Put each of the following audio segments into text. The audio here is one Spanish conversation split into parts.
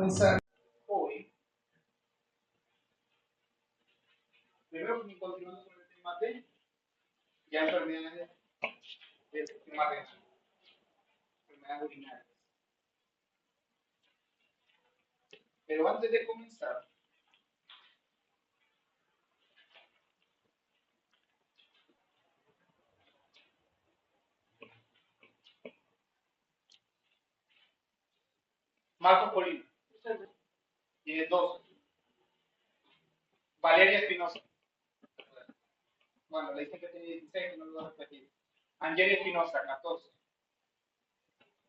Comenzar hoy. Primero, continuando con el tema de ya enfermedades del sistema renal, enfermedades urinarias. Pero antes de comenzar, Marco Polino tiene 12. Valeria Espinosa. Bueno, le dicen que tiene 16, no lo voy a repetir. Angeli Espinosa, 14.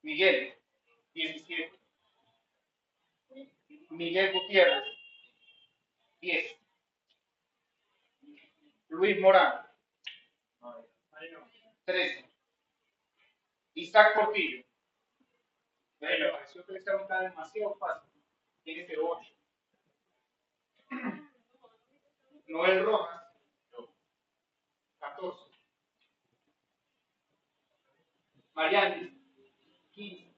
Miguel, 17. Miguel Gutiérrez, 10. Luis Morán, 13. Isaac Portillo. Me pareció que esta está demasiado fácil. Tiene 08. Noel Rojas, 14. Mariani, 15.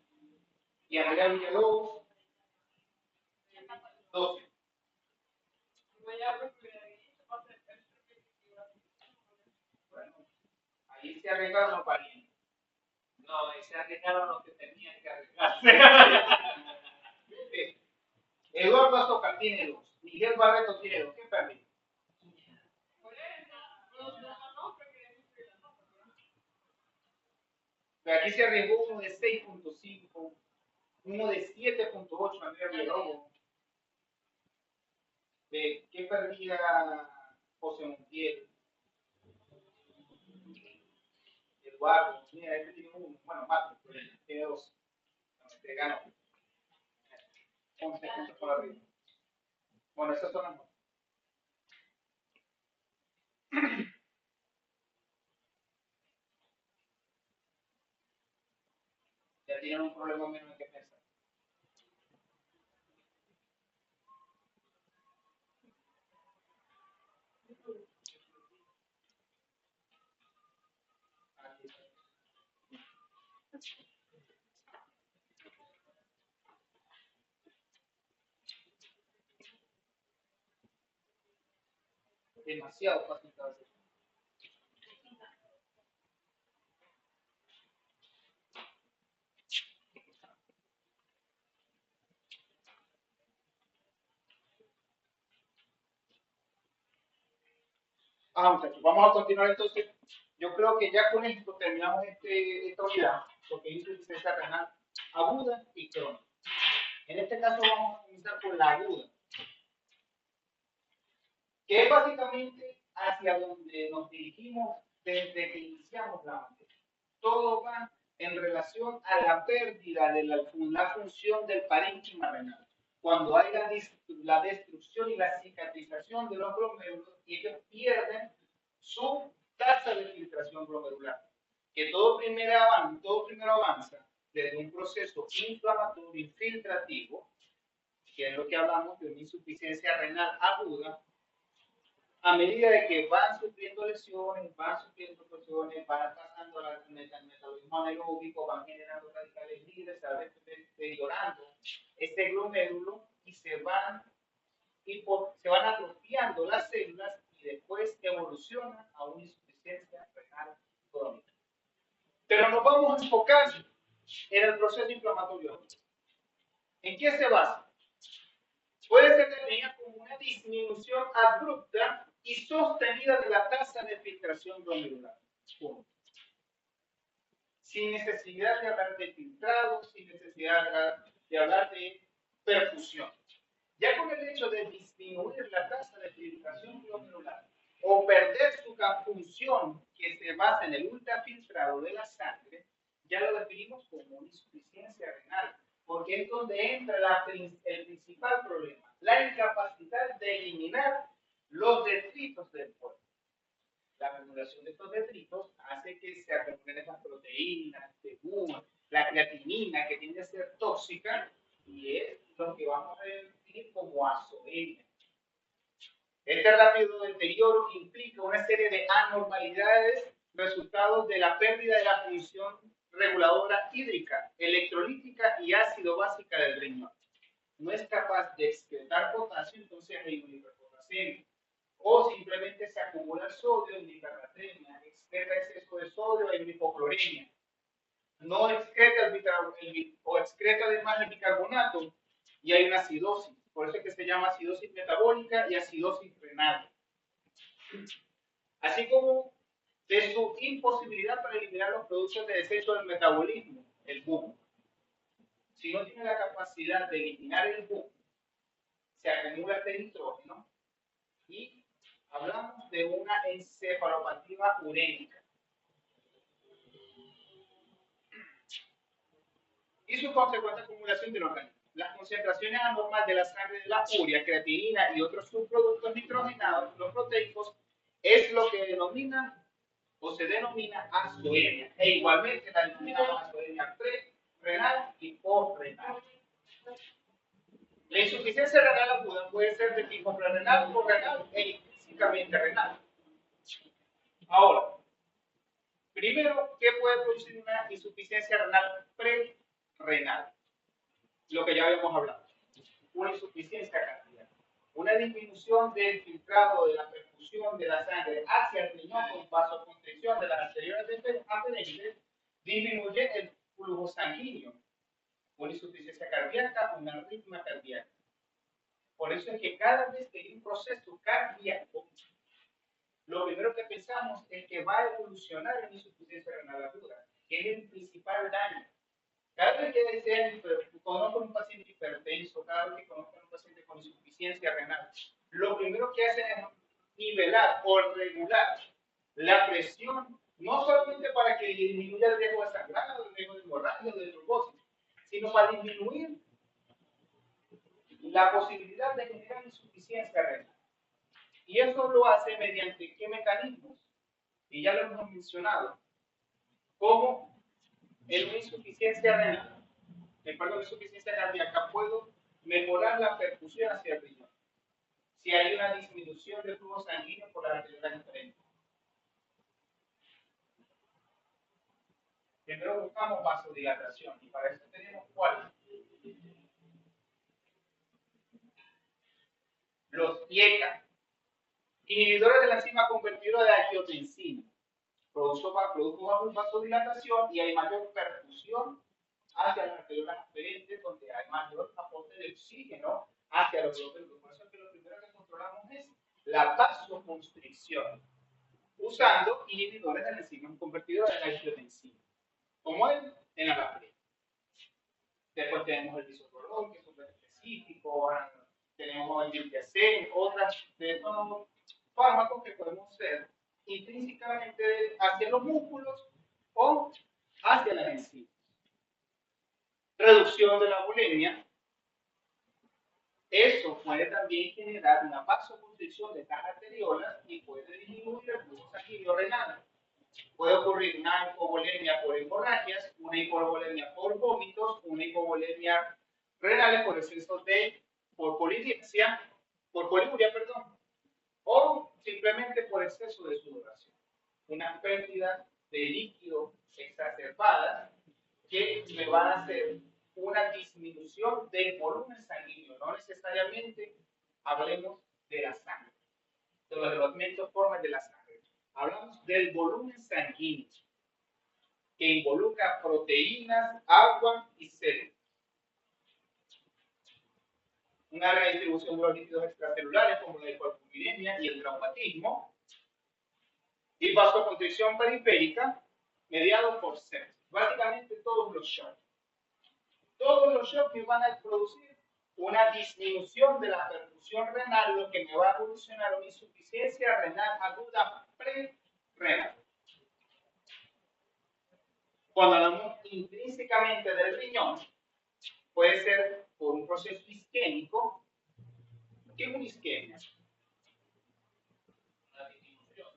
Y Andrea Villalobos, 12. Bueno, ahí se arreglaron los parientes. No, ahí se arreglaron los que tenían que arreglarse. Eduardo Azócar tiene 2. Miguel Barreto tiene 2. ¿Qué perdí? Aquí se arriesgó uno de 6.5, uno de 7.8, Andrea Villalobos. ¿Qué perdía José Montiel? Eduardo, mira, este tiene 1. Bueno, Marco, tiene 2. Te ganó. 11 puntos por arriba. Bueno, esas son las notas. Ya tienen un problema menos en que pensar. Demasiado fácil para hacer. Muchachos, vamos a continuar entonces. Yo creo que ya con esto terminamos esta unidad, porque es insuficiencia renal aguda y crónica. En este caso vamos a comenzar con la aguda, que es básicamente hacia donde nos dirigimos desde que iniciamos la materia. Todo va en relación a la pérdida de la función del parénquima renal. Cuando hay la destrucción y la cicatrización de los glomérulos y ellos pierden su tasa de filtración glomerular. Que todo primero avanza desde un proceso inflamatorio infiltrativo, que es lo que hablamos de una insuficiencia renal aguda, a medida de que van sufriendo lesiones, van sufriendo presiones, van pasando al metabolismo anaeróbico, van generando radicales libres, se va deteriorando este glomérulo y se van atrofiando las células y después evolucionan a una insuficiencia renal crónica. Pero nos vamos a enfocar en el proceso inflamatorio. ¿En qué se basa? Puede ser definida como una disminución abrupta y sostenida de la tasa de filtración glomerular. Sin necesidad de hablar de filtrado, sin necesidad de hablar de perfusión. Ya con el hecho de disminuir la tasa de filtración glomerular o perder su función que se basa en el ultrafiltrado de la sangre, ya lo definimos como una insuficiencia renal, porque es donde entra el principal problema, la incapacidad de eliminar los detritos del cuerpo. La acumulación de estos detritos hace que se acumulen estas proteínas, la creatinina, que tiende a ser tóxica, y es lo que vamos a definir como azoemia. Este rápido deterioro implica una serie de anormalidades resultados de la pérdida de la función reguladora hídrica, electrolítica y ácido básica del riñón. no es capaz de excretar potasio, entonces hay una hiperpotasemia. O simplemente se acumula sodio en hipernatremia, excreta exceso de sodio en hipocloremia. No excreta o excreta además el bicarbonato y hay una acidosis. Por eso es que se llama acidosis metabólica y acidosis renal. Así como de su imposibilidad para eliminar los productos de desecho del metabolismo, el BUM. Si no tiene la capacidad de eliminar el BUM, se acumula este nitrógeno y hablamos de una encefalopatía urémica. Y su consecuente acumulación del organismo. Las concentraciones anormales de la sangre de la urea, creatinina y otros subproductos nitrogenados, los proteicos, es lo que denomina o se denomina azoemia. E igualmente la denominamos azoemia pre-renal y post-renal. La insuficiencia renal aguda puede ser de tipo prerenal o renal e intrínsecamente renal. Ahora, primero, ¿qué puede producir una insuficiencia renal pre-renal? Lo que ya habíamos hablado. Una insuficiencia cardíaca. Una disminución del filtrado de la perfusión de la sangre hacia el riñón con vasoconstricción de las arteriolas aférentes disminuye el flujo sanguíneo. Una insuficiencia cardíaca, una arritmia cardíaca. Por eso es que cada vez que hay un proceso cardíaco, lo primero que pensamos es que va a evolucionar en insuficiencia renal aguda, que es el principal daño. Cada vez que conozco a un paciente hipertenso, cada vez que conozco a un paciente con insuficiencia renal, lo primero que hacen es nivelar o regular la presión, no solamente para que disminuya el riesgo de sangrado, el riesgo de hemorragia, de trombosis, sino para disminuir la posibilidad de generar insuficiencia renal. Y eso lo hace mediante qué mecanismos, y ya lo hemos mencionado, como en una insuficiencia renal, perdón, insuficiencia cardíaca, puedo mejorar la perfusión hacia el riñón. Si hay una disminución del flujo sanguíneo por las arterias diferentes. Primero buscamos vasodilatación, y para eso tenemos ¿cuál? Los IECA, inhibidores de la enzima convertidora de angiotensina. Produjo vasodilatación y hay mayor perfusión hacia las arteriolas aferentes, donde hay mayor aporte de oxígeno hacia los glóbulos. Por eso es que lo primero que controlamos es la vasoconstricción, usando inhibidores de la enzima convertidora de la angiotensina, como en alapril. Después tenemos el bisoprolol, que es súper específico, tenemos el diltiazem, otras de estos fármacos que podemos ser intrínsecamente hacia los músculos o hacia las enzimas. Reducción de la bulimia. Eso puede también generar una vasoconstricción de estas arteriolas y puede disminuir el flujo sanguíneo renal. Puede ocurrir una hipovolemia por hemorragias, una hipovolemia por vómitos, una hipovolemia renal por exceso por poliuria, o simplemente por exceso de sudoración. Una pérdida de líquido exacerbada que me va a hacer una disminución del volumen sanguíneo. No necesariamente hablemos de la sangre, de los elementos formas de la sangre. Hablamos del volumen sanguíneo, que involucra proteínas, agua y células. Una redistribución de los líquidos extracelulares como la hipoalbuminemia y el traumatismo. Y vasoconstricción periférica mediado por sepsis. Básicamente todos los shocks. Todos los shocks me van a producir una disminución de la perfusión renal, lo que me va a evolucionar una insuficiencia renal aguda pre-renal. Cuando hablamos intrínsecamente del riñón, puede ser por un proceso isquémico. ¿Qué es una isquemia? Una disminución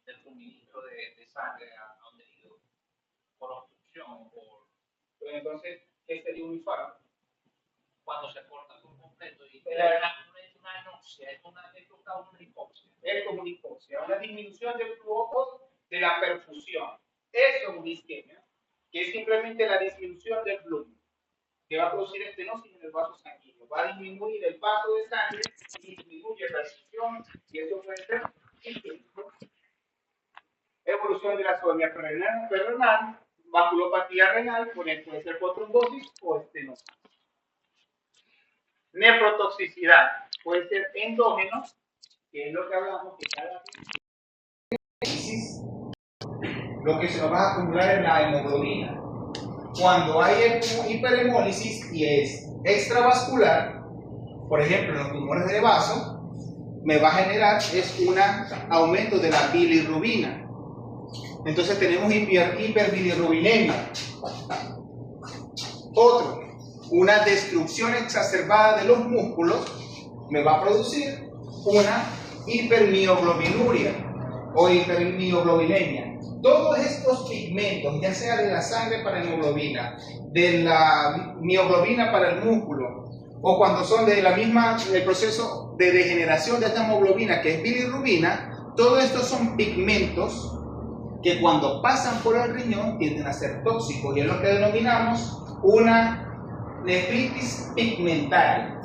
del suministro de sangre a un tejido por obstrucción o por... Entonces, ¿qué sería un infarto? Cuando se corta por completo y es una anoxia, es una hipoxia. Es como una hipoxia, una disminución del flujo de la perfusión. Eso es una isquemia, que es simplemente la disminución del volumen que va a producir estenosis en el vaso sanguíneo. Va a disminuir el paso de sangre y disminuye la presión, y eso puede ser sistémico. Evolución de la solemia renal, vasculopatía renal, puede ser por trombosis o estenosis. Nefrotoxicidad puede ser endógeno, que es lo que hablamos, que cada lo que se nos va a acumular en la hemoglobina. Cuando hay hiperhemólisis y es extravascular, por ejemplo en los tumores de vaso, me va a generar un aumento de la bilirrubina. Entonces tenemos hiperbilirrubinemia. Otro, una destrucción exacerbada de los músculos me va a producir una hipermioglobinuria o hipermioglobinemia. Todos estos pigmentos, ya sea de la sangre para la hemoglobina, de la mioglobina para el músculo, o cuando son de la misma, el proceso de degeneración de esta hemoglobina que es bilirrubina, todos estos son pigmentos que cuando pasan por el riñón tienden a ser tóxicos, y es lo que denominamos una nefritis pigmentaria,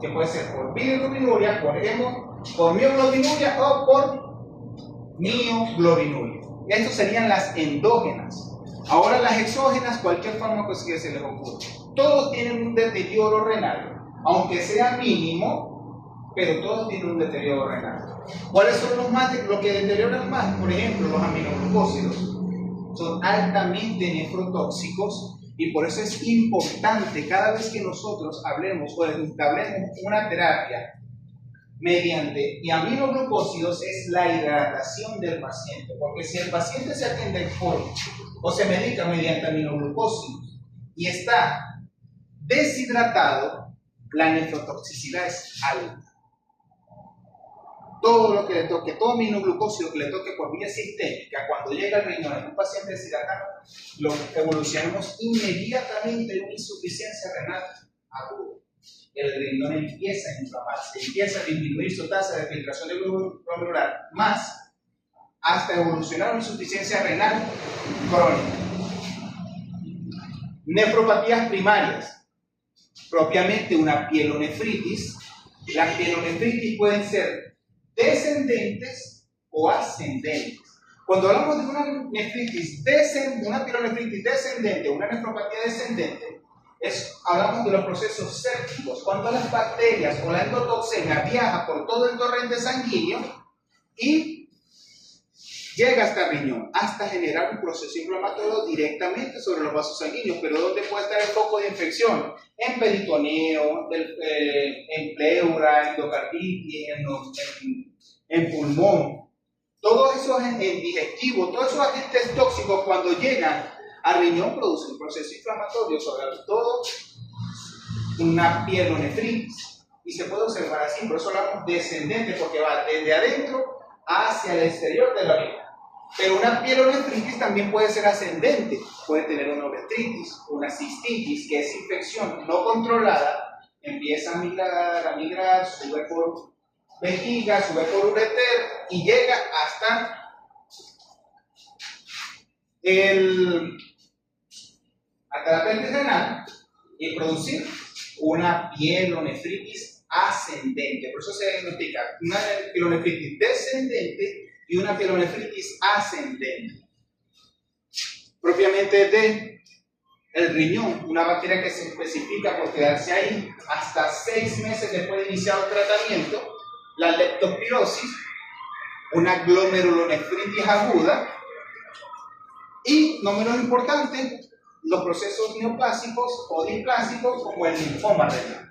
que puede ser por bilirrubinuria, por mioglobinuria o por mioglobinuria. Estas serían las endógenas. Ahora las exógenas, cualquier fármaco que se les ocurra. Todos tienen un deterioro renal, aunque sea mínimo, pero todos tienen un deterioro renal. ¿Cuáles son los que deterioran más? Por ejemplo, los aminoglucósidos. Son altamente nefrotóxicos y por eso es importante cada vez que nosotros hablemos o establemos una terapia mediante aminoglucósidos es la hidratación del paciente, porque si el paciente se atiende o se medica mediante aminoglucósidos y está deshidratado, la nefrotoxicidad es alta. Todo lo que le toque, todo aminoglucósido que le toque por vía sistémica, cuando llega al riñón en un paciente deshidratado, lo evolucionamos inmediatamente en una insuficiencia renal aguda. El riñón empieza a inflamarse, empieza a disminuir su tasa de filtración de glomerular, más hasta evolucionar una insuficiencia renal crónica. Nefropatías primarias, propiamente una pielonefritis. Las pielonefritis pueden ser descendentes o ascendentes. Cuando hablamos de una nefritis una pielonefritis descendente, una nefropatía descendente, hablamos de los procesos sépticos, cuando las bacterias o la endotoxemia viaja por todo el torrente sanguíneo y llega hasta el riñón, hasta generar un proceso inflamatorio directamente sobre los vasos sanguíneos. Pero ¿dónde puede estar el foco de infección? En peritoneo, en pleura, endocarditis, en pulmón. Todos esos en digestivo, todos esos agentes tóxicos cuando llegan al riñón producen un proceso inflamatorio, sobre todo una pielonefritis. Y se puede observar así, por eso hablamos descendente, porque va desde adentro hacia el exterior de la orina. Pero una pielonefritis también puede ser ascendente, puede tener una uretritis, una cistitis, que es infección no controlada, empieza a migrar, sube por vejiga, sube por ureter y llega hasta la pelvis renal y producir una pielonefritis ascendente. Por eso se diagnostica una pielonefritis descendente y una pielonefritis ascendente. Propiamente del riñón, una bacteria que se especifica por quedarse ahí hasta 6 meses después de iniciar el tratamiento, la leptospirosis, una glomerulonefritis aguda y, no menos importante, los procesos neoplásicos o displásicos como el linfoma renal.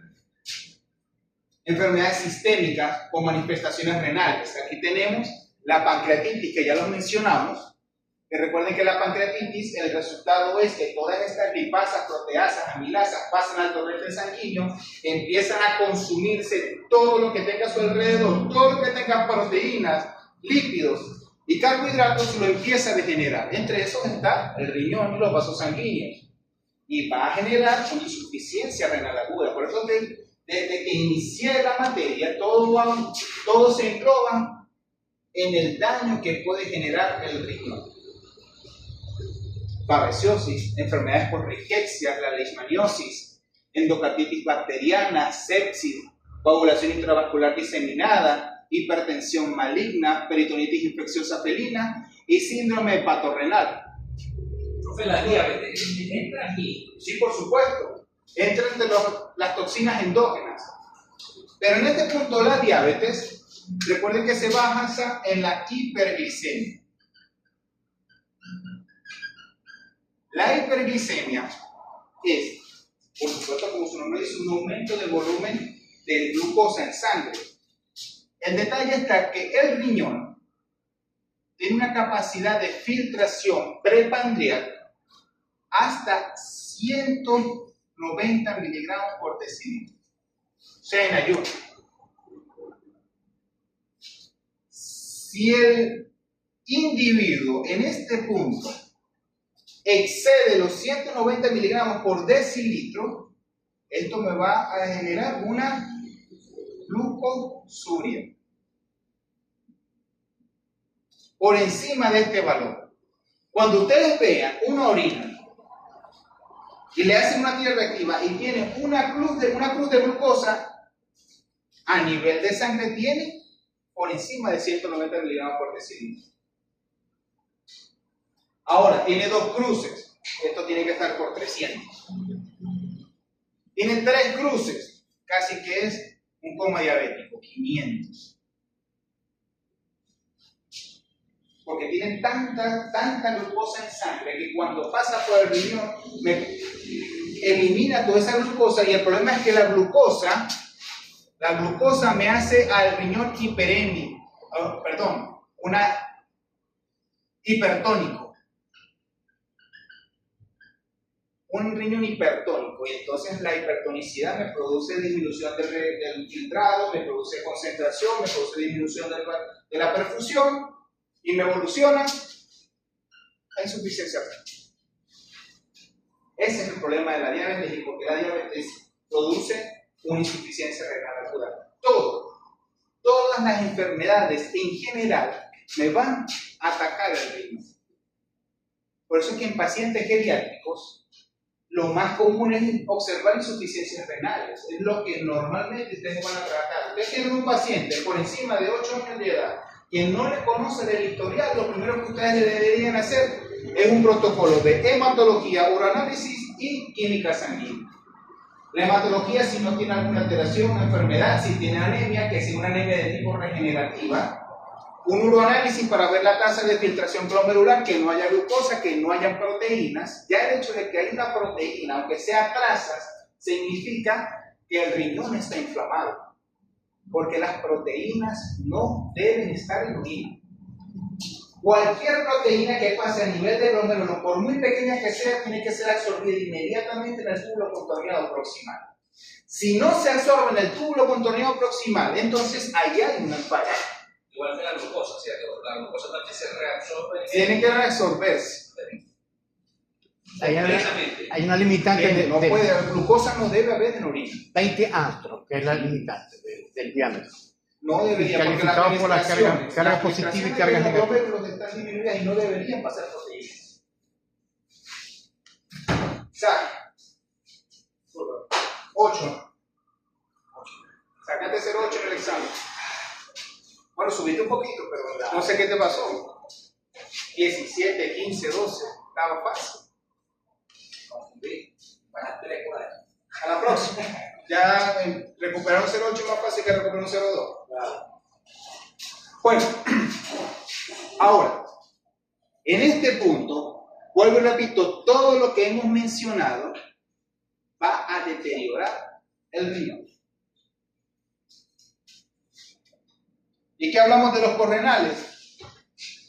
Enfermedades sistémicas con manifestaciones renales. Aquí tenemos la pancreatitis, que ya lo mencionamos. Que recuerden que la pancreatitis, el resultado es que todas estas lipasas, proteasas, amilasas pasan al torrente sanguíneo, empiezan a consumirse todo lo que tenga a su alrededor, todo lo que tenga proteínas, lípidos y carbohidratos, lo empieza a degenerar. Entre esos está el riñón y los vasos sanguíneos. Y va a generar una insuficiencia renal aguda. Por eso desde que inicié la materia, todo se engloba en el daño que puede generar el riñón. Babesiosis, enfermedades por riqueza, la leishmaniosis, endocarditis bacteriana, sepsis, coagulación intravascular diseminada, hipertensión maligna, peritonitis infecciosa felina y síndrome hepatorrenal. Profe, la diabetes entra aquí. Sí, por supuesto. Entra entre las toxinas endógenas. Pero en este punto la diabetes, recuerden que se basa en la hiperglicemia. La hiperglicemia es, por supuesto, como su nombre dice, un aumento del volumen de glucosa en sangre. El detalle está que el riñón tiene una capacidad de filtración prepandrial hasta 190 miligramos por decilitro. O sea, en ayuno. Si el individuo en este punto excede los 190 miligramos por decilitro, esto me va a generar una glucosuria por encima de este valor. Cuando ustedes vean una orina y le hacen una tira reactiva y tiene una cruz de glucosa, a nivel de sangre tiene por encima de 190 miligramos por decilitro. Ahora, tiene dos cruces. Esto tiene que estar por 300. Tiene tres cruces. Casi que es un coma diabético. 500. Porque tienen tanta glucosa en sangre que cuando pasa por el riñón elimina toda esa glucosa. Y el problema es que la glucosa me hace al riñón hipertónico. Un riñón hipertónico, y entonces la hipertonicidad me produce disminución del filtrado, me produce concentración, me produce disminución de la perfusión y me evoluciona a insuficiencia renal. Ese es el problema de la diabetes, y porque la diabetes produce una insuficiencia renal aguda. Todas las enfermedades en general me van a atacar el riñón. Por eso es que en pacientes geriátricos lo más común es observar insuficiencias renales. Es lo que normalmente ustedes van a tratar. Ustedes tienen un paciente por encima de 8 años de edad, quien no le conoce del historial, lo primero que ustedes le deberían hacer es un protocolo de hematología, uranálisis y química sanguínea. La hematología, si no tiene alguna alteración, una enfermedad, si tiene anemia, que sea una anemia de tipo regenerativa. Un uroanálisis para ver la tasa de filtración glomerular, que no haya glucosa, que no haya proteínas. Ya el hecho de que hay una proteína, aunque sea trazas, significa que el riñón está inflamado. Porque las proteínas no deben estar en orina. Cualquier proteína que pase a nivel de glomérulo, por muy pequeña que sea, tiene que ser absorbida inmediatamente en el túbulo contorneado proximal. Si no se absorbe en el túbulo contorneado proximal, entonces ahí hay una falla. Igual que la glucosa, ¿cierto? La glucosa también se reabsorbe. Tiene que reabsorberse. Hay una limitante No puede, la glucosa no debe haber en orina. 20 astros, que es la limitante del diámetro. No debería, porque la calificado por la carga la positiva y administración carga de los negativa. glóbulos están disminuidas y no deberían pasar proteínas. Saca. 8. Sacaste 0,8 en el examen. Bueno, subiste un poquito, pero no sé qué te pasó. 17, 15, 12. Estaba fácil. Confundí. A la próxima. Ya recuperar un 0,8 es más fácil que recuperar un 0,2. Claro. Bueno, ahora, en este punto, vuelvo y repito, todo lo que hemos mencionado va a deteriorar el riñón. ¿Y qué hablamos de los correnales?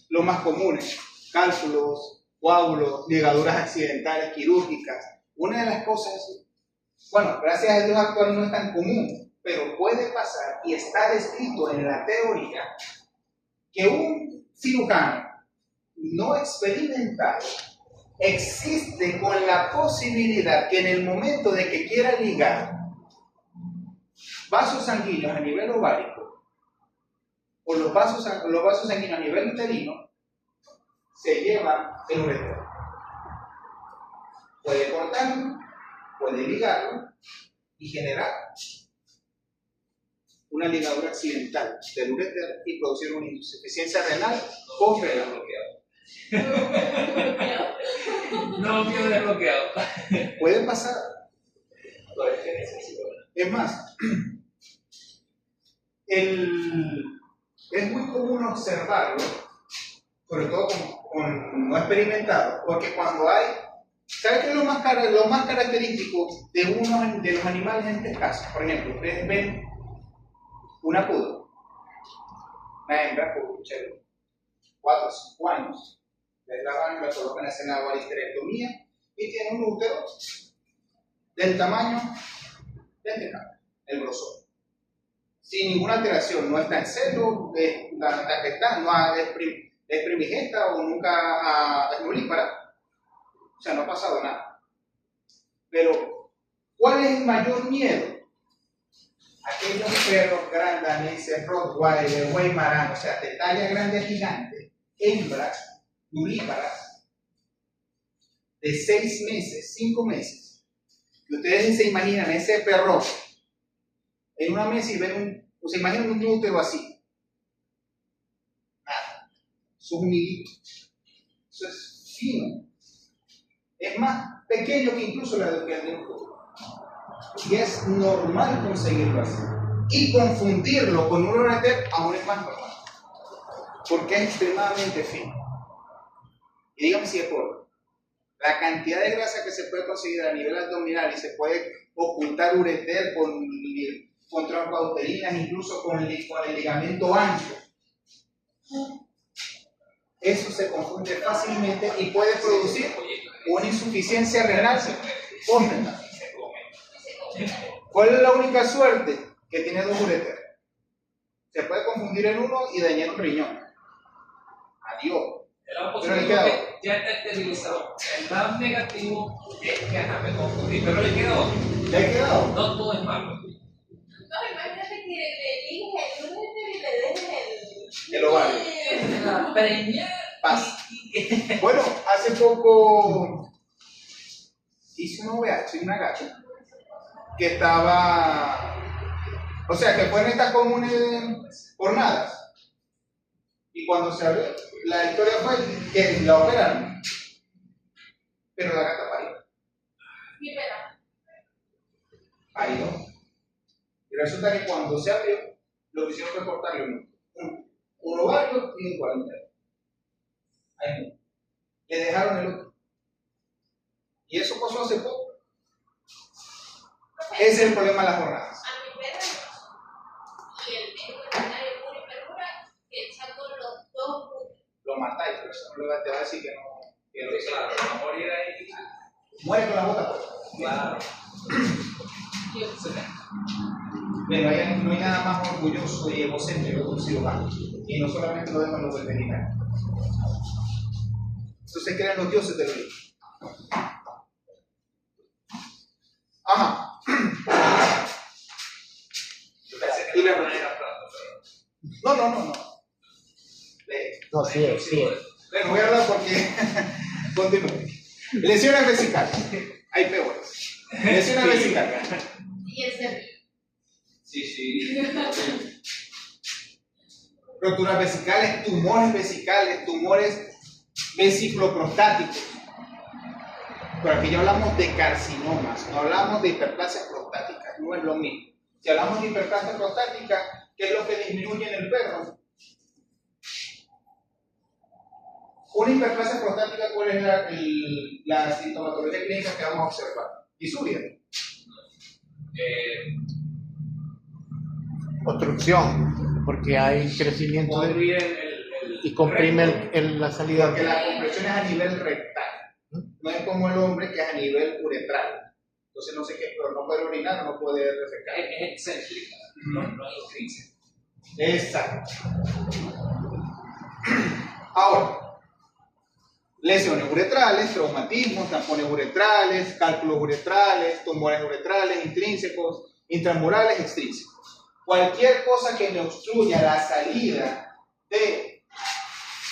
Los más comunes: cálculos, coágulos, ligaduras accidentales quirúrgicas. Una de las cosas, bueno, gracias a Dios actual no es tan común, pero puede pasar y está descrito en la teoría que un cirujano no experimentado existe con la posibilidad que en el momento de que quiera ligar vasos sanguíneos a nivel ovárico o los vasos sanguíneos a nivel uterino, se llevan el uretero. Puede cortarlo, puede ligarlo y generar una ligadura accidental del ureter y producir una insuficiencia renal postrenal. No quiero desbloqueado. Puede pasar. Es más, es muy común observarlo, sobre todo con no experimentado, porque cuando hay, ¿sabes qué es lo más característico de uno de los animales en este caso? Por ejemplo, ustedes ven una pudra, una hembra con 4 o 5 años, les lavan, la colocan en escena de histerectomía y tiene un útero del tamaño de este caso, el grosor. Sin ninguna alteración, no está en celo, es primigesta o nunca es nulípara, o sea, no ha pasado nada. Pero, ¿cuál es el mayor miedo? Aquellos perros grandaneses, rottweiler, weimaraner, o sea, de talla grande a gigante, hembras, nulíparas, de 6 meses, 5 meses, que ustedes se imaginan ese perro en una mesa y ven se imaginan un útero así. Nada. Eso es un hilito. Eso es fino. Es más pequeño que incluso la de un cubo. Y es normal conseguirlo así. Y confundirlo con un ureter aún es más normal. Porque es extremadamente fino. Y dígame si es por la cantidad de grasa que se puede conseguir a nivel abdominal y se puede ocultar ureter con transcauterinas, incluso con el ligamento ancho. Eso se confunde fácilmente y puede producir una insuficiencia renal postrenal. ¿Cuál es la única suerte? Que tiene 2 ureteres. Se puede confundir en uno y dañar un riñón. Adiós. Pero le queda otro. Ya está esterilizado. El más negativo es que me confundí, pero le quedó. ¿Le ha quedado? No todo es malo. No, imagínate que le eliges el ureter y le dejes El ovario. La preñada. Pasa. Bueno, hace poco hice un OVH y una gacha que estaba, o sea, que fue en estas comunes jornadas. Y cuando se abrió, la historia fue que la operaron, pero la gata parió. Y resulta que cuando se abrió, lo que hicieron fue cortarle un ovario y un cuadrúpedo. Ahí no. Le dejaron el otro. Y eso pasó hace poco. Ese es el problema de las jornadas. a mi perro y el médico veterinario pura y perjura que sacó los 2 úteros. Lo matáis, pero eso no te va a decir que no. Que lo Claro, va a morir ahí. muere con la bota puesta. Claro. Pero no hay nada más orgulloso y egocéntrico que un cirujano. Y no solamente lo dejan los veterinarios. Entonces crean los dioses del origen. Ajá. Y la no. No, sí es. Bueno, voy a hablar porque continúe. Lesiones vesicales. Hay peores. Lesiones vesicales. Y ese Sí. Roturas vesicales, tumores vesicloprostáticos. Pero aquí ya hablamos de carcinomas, no hablamos de hiperplasia prostática, no es lo mismo. Si hablamos de hiperplasia prostática, ¿qué es lo que disminuye en el perro? Una hiperplasia prostática, ¿cuál es la sintomatología clínica que vamos a observar? Disuria. Obstrucción, porque hay crecimiento y comprime la salida. Porque la compresión es a nivel rectal. No es como el hombre que es a nivel uretral. Entonces no sé qué, pero no puede orinar, no puede defecar. Es excéntrica, no es intrínseca. Exacto. Ahora, lesiones uretrales, traumatismos, tampones uretrales, cálculos uretrales, tumores uretrales, intrínsecos, intramurales, extrínsecos. Cualquier cosa que me obstruya la salida de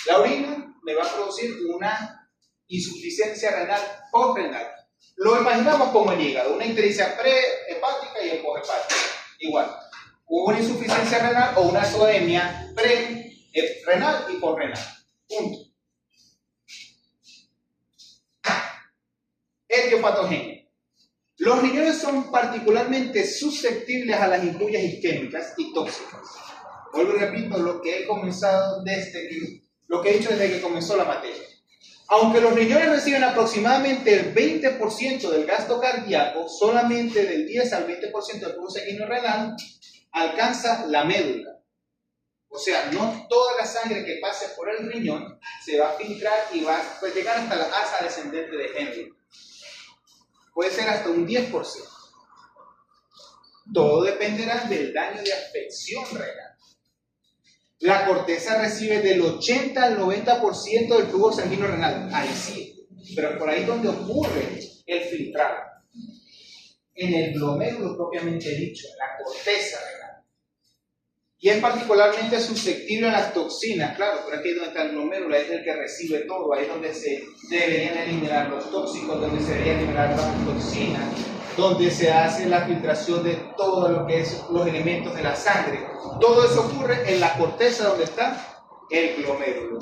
la orina me va a producir una insuficiencia renal postrenal. Lo imaginamos como el hígado, una ictericia prehepática y el poshepática. Igual, hubo una insuficiencia renal o una azoemia pre-renal y posrenal. Punto. Etiopatogenia. Los riñones son particularmente susceptibles a las impurezas isquémicas y tóxicas. Vuelvo y repito lo que he comenzado lo que he dicho desde que comenzó la materia. Aunque los riñones reciben aproximadamente el 20% del gasto cardíaco, solamente del 10 al 20% del flujo sanguíneo renal alcanza la médula. O sea, no toda la sangre que pase por el riñón se va a filtrar y va a llegar hasta la asa descendente de Henry. Puede ser hasta un 10%. Todo dependerá del daño de afección renal. La corteza recibe del 80 al 90% del flujo sanguíneo renal. Ahí sí, pero por ahí es donde ocurre el filtrado. En el glomérulo propiamente dicho, en la corteza renal. Y es particularmente susceptible a las toxinas, claro, pero aquí es donde está el glomérulo, ahí es el que recibe todo, ahí es donde se deberían eliminar los tóxicos, donde se deberían eliminar las toxinas, donde se hace la filtración de todo lo que es los elementos de la sangre. Todo eso ocurre en la corteza donde está el glomérulo.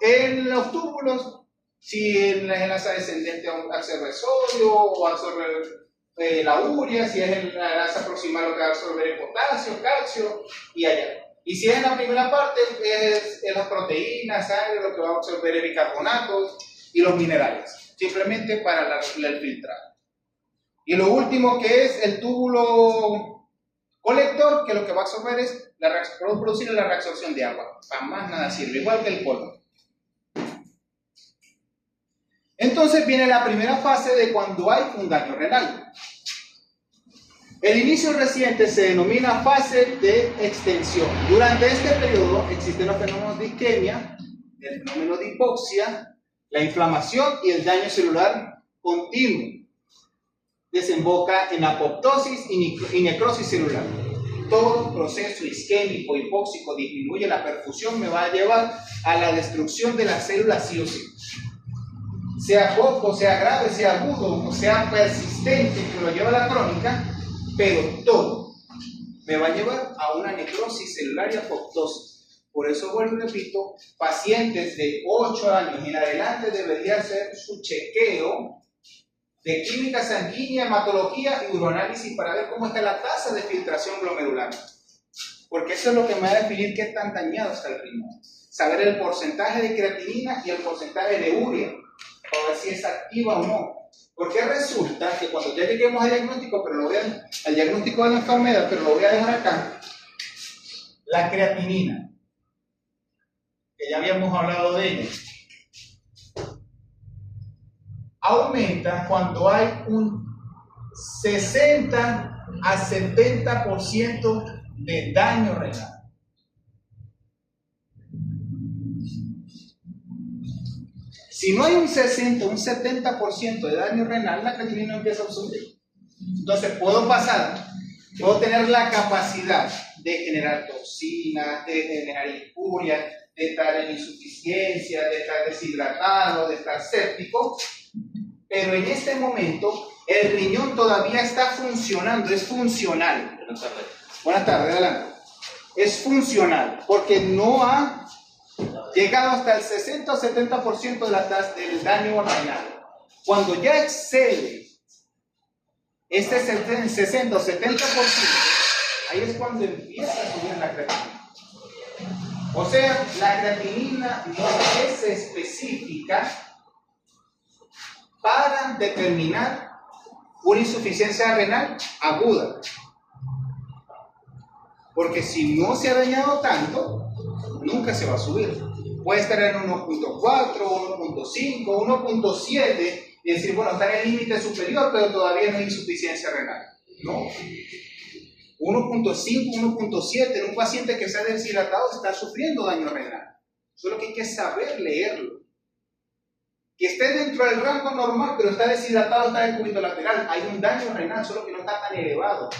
En los túbulos, si en la asa descendente absorbe sodio o absorbe la urea, si es en la asa proximal lo que va a absorber el potasio, calcio y allá. Y si es en la primera parte, es en las proteínas, sangre, lo que va a absorber el bicarbonato y los minerales, simplemente para el filtrado. Y lo último que es el túbulo colector, que lo que va a absorber es producir la reabsorción de agua. Para más nada sirve, igual que el colon. Entonces viene la primera fase de cuando hay un daño renal. El inicio reciente se denomina fase de extensión. Durante este periodo existen los fenómenos de isquemia, el fenómeno de hipoxia, la inflamación y el daño celular continuo. Desemboca en apoptosis y necrosis celular. Todo proceso isquémico, hipóxico, disminuye la perfusión, me va a llevar a la destrucción de las células sí o sí. Sea poco, sea grave, sea agudo, o sea persistente, que lo lleva a la crónica, pero todo me va a llevar a una necrosis celular y apoptosis. Por eso vuelvo y repito, pacientes de 8 años en adelante debería hacer su chequeo de química sanguínea, hematología y uroanálisis para ver cómo está la tasa de filtración glomerular. Porque eso es lo que me va a definir qué tan dañado está el riñón. Saber el porcentaje de creatinina y el porcentaje de urea, para ver si es activa o no. Porque resulta que cuando ya lleguemos al diagnóstico, al diagnóstico de la enfermedad, pero lo voy a dejar acá, la creatinina, que ya habíamos hablado de ella, aumenta cuando hay un 60 a 70% de daño renal. Si no hay un 60 o un 70% de daño renal, la creatinina empieza a subir. Entonces puedo tener la capacidad de generar toxinas, de generar impurias, de estar en insuficiencia, de estar deshidratado, de estar séptico, pero en este momento el riñón todavía está funcionando, es funcional. Buenas tardes, adelante. Es funcional porque no ha llegado hasta el 60 o 70% de la tasa del daño renal. Cuando ya excede este 60 o 70%, ahí es cuando empieza a subir la creatinina. O sea, la creatinina no es específica para determinar una insuficiencia renal aguda. Porque si no se ha dañado tanto, nunca se va a subir. Puede estar en 1.4, 1.5, 1.7 y decir, bueno, está en el límite superior, pero todavía no hay insuficiencia renal. No. 1.5, 1.7 en un paciente que está deshidratado está sufriendo daño renal. Solo que hay que saber leerlo. Que esté dentro del rango normal, pero está deshidratado, está de cúbito lateral. Hay un daño renal, solo que no está tan elevado.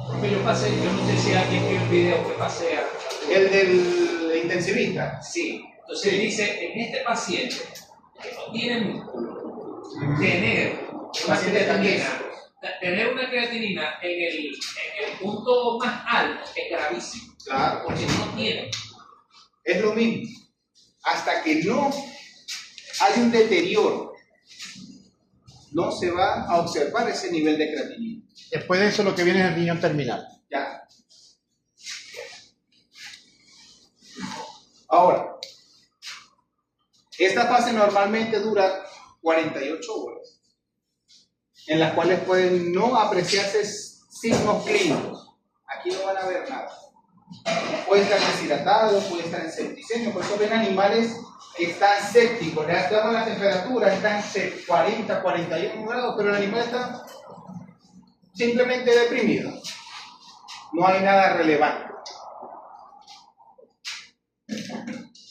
Porque yo no sé si alguien vio el video que pasé a... El del intensivista. Sí. Entonces dice, en este paciente que no tiene músculo, tener Una creatinina. Tener una creatinina en el punto más alto es gravísimo. Claro. Porque no tiene. Es lo mismo. Hasta que no hay un deterioro, no se va a observar ese nivel de creatinina. Después de eso lo que viene es el riñón terminal. Ya. Ahora, esta fase normalmente dura 48 horas, en las cuales pueden no apreciarse signos clínicos. Aquí no van a ver nada. Puede estar deshidratado, puede estar en septicemia, por eso ven animales que están sépticos, le damos la temperatura, están 40, 41 grados, pero el animal está simplemente deprimido. No hay nada relevante.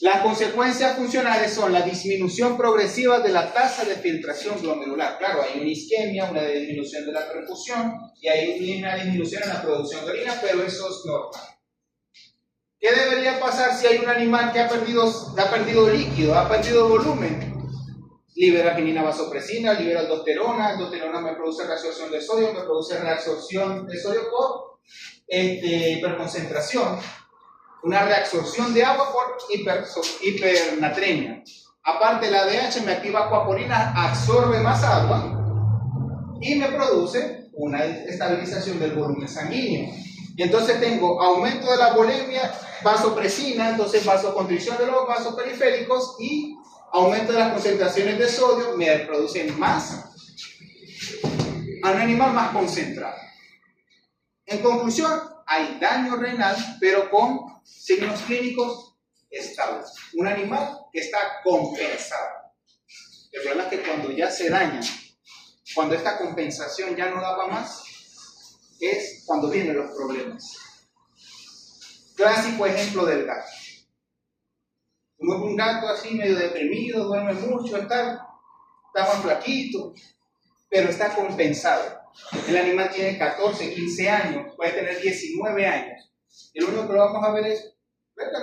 Las consecuencias funcionales son la disminución progresiva de la tasa de filtración glomerular. Claro, hay una isquemia, una disminución de la perfusión y hay una disminución en la producción de orina, pero eso es normal. ¿Qué debería pasar si hay un animal que ha perdido líquido, ha perdido volumen? Libera penina vasopresina, libera aldosterona me produce reabsorción de sodio, me produce reabsorción de sodio por hiperconcentración, una reabsorción de agua por hipernatremia. Aparte, la ADH me activa aquaporina, absorbe más agua y me produce una estabilización del volumen sanguíneo. Y entonces tengo aumento de la volemia, vasopresina, entonces vasoconstricción de los vasos periféricos y aumento de las concentraciones de sodio, me produce más a un animal más concentrado. En conclusión, hay daño renal, pero con signos clínicos estables. Un animal que está compensado. El problema es que cuando ya se daña, cuando esta compensación ya no daba más, es cuando vienen los problemas. Clásico ejemplo del gato. Un gato así medio deprimido, duerme mucho, está más flaquito, pero está compensado. El animal tiene 14, 15 años, puede tener 19 años. Y lo único que lo vamos a ver es,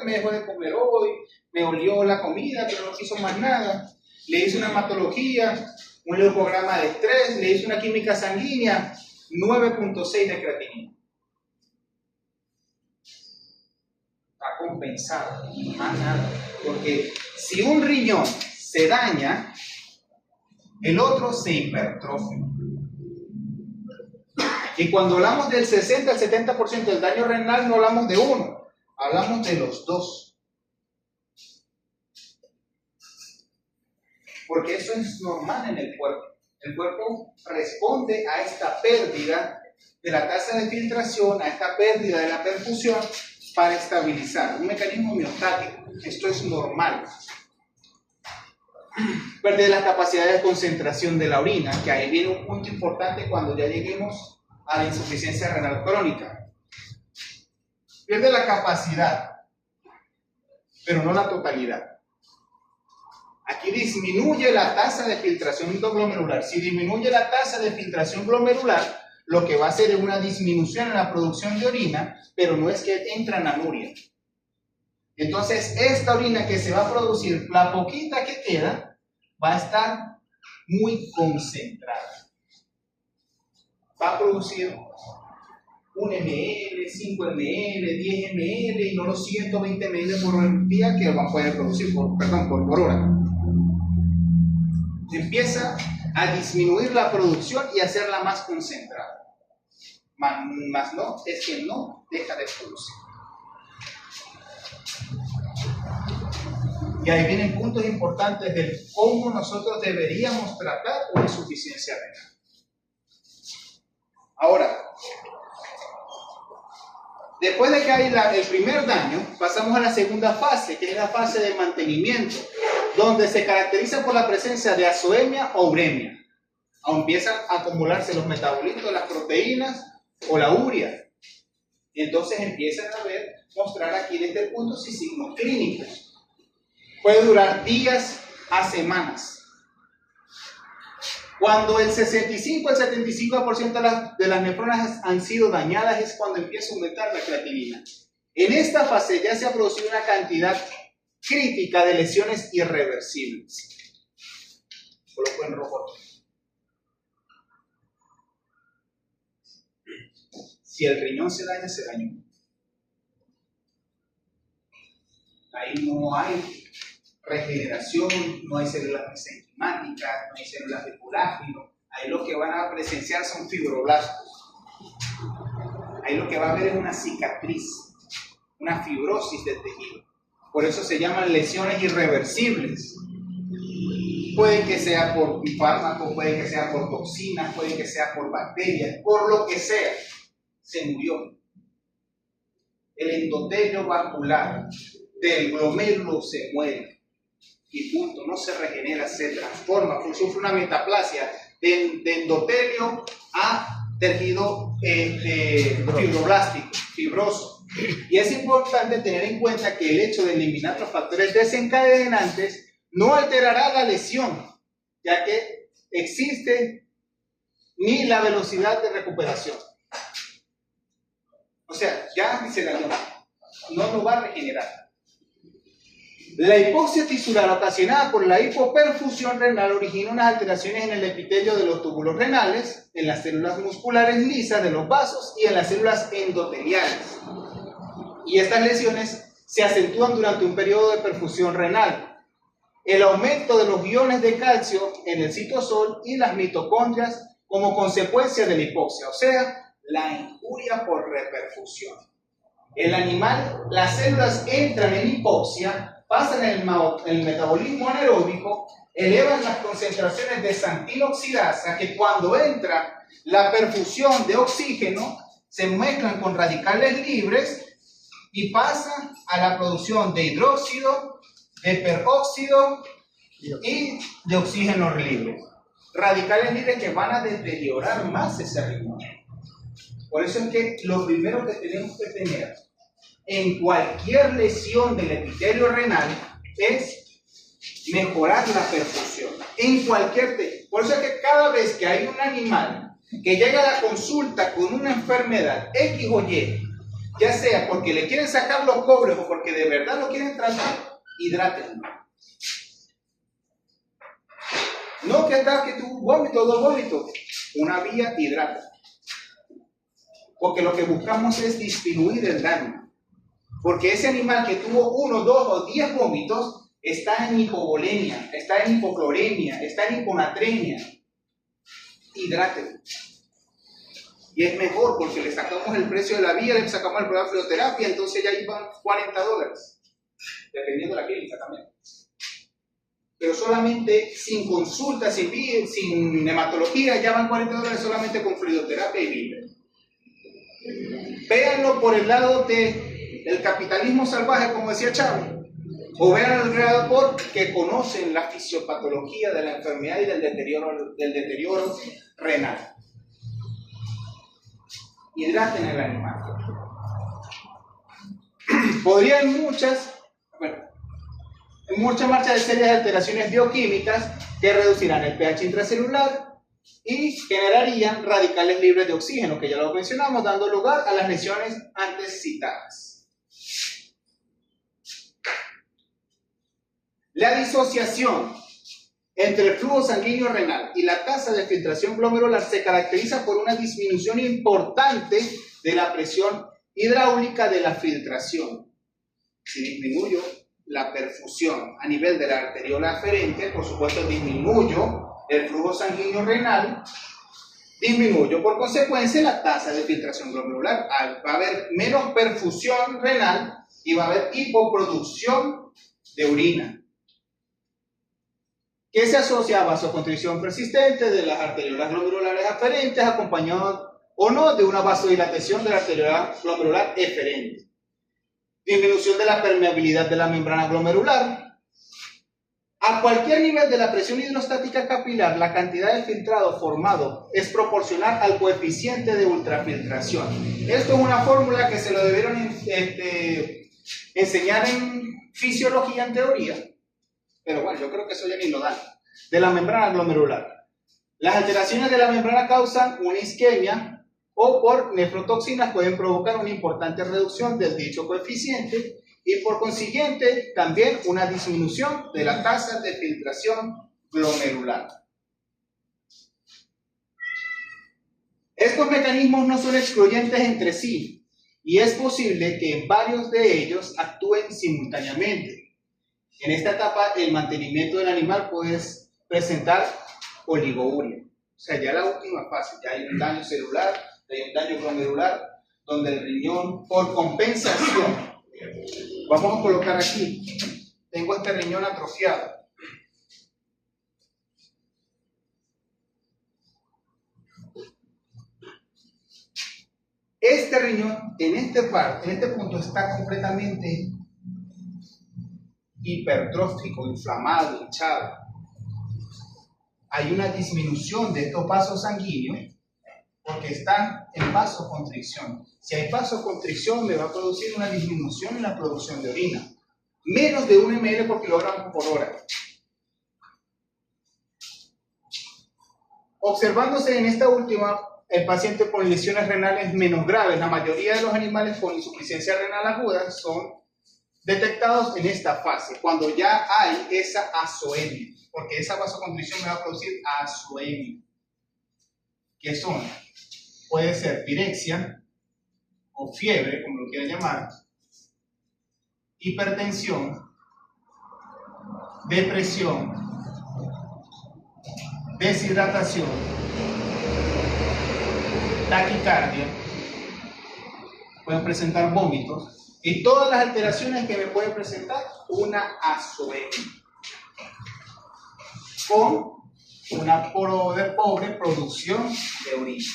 me dejó de comer hoy, me olió la comida, pero no quiso más nada. Le hice una hematología, un leucograma de estrés, le hice una química sanguínea, 9.6 de creatinina. Está compensado, más nada. Porque si un riñón se daña, el otro se hipertrofia. Y cuando hablamos del 60 al 70% del daño renal, no hablamos de uno, hablamos de los dos. Porque eso es normal en el cuerpo. El cuerpo responde a esta pérdida de la tasa de filtración, a esta pérdida de la perfusión para estabilizar. Un mecanismo homeostático. Esto es normal. Perder la capacidad de concentración de la orina, que ahí viene un punto importante cuando ya lleguemos a la insuficiencia renal crónica. Pierde la capacidad, pero no la totalidad. Aquí disminuye la tasa de filtración glomerular. Si disminuye la tasa de filtración glomerular, lo que va a hacer es una disminución en la producción de orina, pero no es que entra en anuria. Entonces, esta orina que se va a producir, la poquita que queda, va a estar muy concentrada. Va a producir 1 ml, 5 ml, 10 ml y no los 120 ml por día que van a poder producir, por hora. Empieza a disminuir la producción y a hacerla más concentrada. Más no, es que no deja de producir. Y ahí vienen puntos importantes de cómo nosotros deberíamos tratar una insuficiencia renal. Ahora, después de que hay el primer daño, pasamos a la segunda fase, que es la fase de mantenimiento, donde se caracteriza por la presencia de azoemia o uremia. O empiezan a acumularse los metabolitos de las proteínas o la urea. Y entonces empiezan a mostrar aquí en este punto sí signos clínicos. Puede durar días a semanas. Cuando el 65 al 75% de las nefronas han sido dañadas es cuando empieza a aumentar la creatinina. En esta fase ya se ha producido una cantidad crítica de lesiones irreversibles. Coloco en rojo. Si el riñón se daña, se dañó. Ahí no hay regeneración, no hay células mesenquimáticas, no hay células de colágeno. Ahí lo que van a presenciar son fibroblastos. Ahí lo que va a haber es una cicatriz, una fibrosis del tejido. Por eso se llaman lesiones irreversibles. Puede que sea por fármacos, puede que sea por toxinas, puede que sea por bacterias, por lo que sea. Se murió. El endotelio vascular del glomérulo se muere. Y punto, no se regenera, se transforma, sufre una metaplasia de endotelio a tejido fibroblástico, fibroso. Y es importante tener en cuenta que el hecho de eliminar los factores desencadenantes no alterará la lesión, ya que existe ni la velocidad de recuperación. O sea, ya se dañó, no lo va a regenerar. La hipoxia tisular ocasionada por la hipoperfusión renal origina unas alteraciones en el epitelio de los túbulos renales, en las células musculares lisas de los vasos y en las células endoteliales. Y estas lesiones se acentúan durante un periodo de perfusión renal. El aumento de los iones de calcio en el citosol y las mitocondrias como consecuencia de la hipoxia, o sea, la injuria por reperfusión. El animal, las células entran en hipoxia, pasan el metabolismo anaeróbico, elevan las concentraciones de xantinoxidasa, que cuando entra la perfusión de oxígeno, se mezclan con radicales libres y pasan a la producción de hidróxido, de peróxido y de oxígeno libre. Radicales libres que van a deteriorar más ese riñón. Por eso es que lo primero que tenemos que tener en cualquier lesión del epitelio renal es mejorar la perfusión. En cualquier tejido. Por eso es que cada vez que hay un animal que llega a la consulta con una enfermedad X o Y, ya sea porque le quieren sacar los cobres o porque de verdad lo quieren tratar, hidrátenlo. No que tu vómito, dos vómitos, una vía hidrata. Porque lo que buscamos es disminuir el daño. Porque ese animal que tuvo 1, 2 o 10 vómitos está en hipovolemia, está en hipocloremia, está en hiponatremia. Hidrátenlo. Y es mejor porque le sacamos el precio de la vía, le sacamos el programa de fitoterapia, entonces ya iban $40, dependiendo de la clínica también. Pero solamente sin consulta, sin hematología, ya van $40 solamente con fluidoterapia y vía. Véanlo por el lado del capitalismo salvaje, como decía Chávez, o vean al lado porque conocen la fisiopatología de la enfermedad y del deterioro renal. Hidraten el animal. Podrían en muchas marchas de serias alteraciones bioquímicas que reducirán el pH intracelular y generarían radicales libres de oxígeno, que ya lo mencionamos, dando lugar a las lesiones antes citadas. La disociación entre el flujo sanguíneo renal y la tasa de filtración glomerular se caracteriza por una disminución importante de la presión hidráulica de la filtración. Si disminuyo la perfusión a nivel de la arteriola aferente, por supuesto disminuyo el flujo sanguíneo renal, disminuyo por consecuencia la tasa de filtración glomerular. Va a haber menos perfusión renal y va a haber hipoproducción de orina, que se asocia a vasoconstricción persistente de las arteriolas glomerulares aferentes, acompañado o no de una vasodilatación de la arteriola glomerular eferente. Disminución de la permeabilidad de la membrana glomerular. A cualquier nivel de la presión hidrostática capilar, la cantidad de filtrado formado es proporcional al coeficiente de ultrafiltración. Esto es una fórmula que se lo debieron enseñar en fisiología en teoría. Pero bueno, yo creo que eso ya ni lo dan. De la membrana glomerular. Las alteraciones de la membrana causan una isquemia o por nefrotoxinas pueden provocar una importante reducción del dicho coeficiente y por consiguiente también una disminución de la tasa de filtración glomerular. Estos mecanismos no son excluyentes entre sí y es posible que varios de ellos actúen simultáneamente. En esta etapa, el mantenimiento del animal puede presentar oligouria. O sea, ya la última fase, ya hay un daño celular, ya hay un daño glomerular, donde el riñón, por compensación, vamos a colocar aquí, tengo este riñón atrofiado. Este riñón, en este punto, está completamente hipertrófico, inflamado, hinchado. Hay una disminución de estos vasos sanguíneos porque están en vasoconstricción. Si hay vasoconstricción, me va a producir una disminución en la producción de orina. Menos de 1 ml por kilogramo por hora. Observándose en esta última, el paciente con lesiones renales menos graves, la mayoría de los animales con insuficiencia renal aguda son detectados en esta fase, cuando ya hay esa azoemia, porque esa vasoconstricción me va a producir azoemia. ¿Qué son? Puede ser pirexia o fiebre, como lo quieran llamar, hipertensión, depresión, deshidratación, taquicardia, pueden presentar vómitos y todas las alteraciones que me pueden presentar una azoemia con una pobre producción de orina.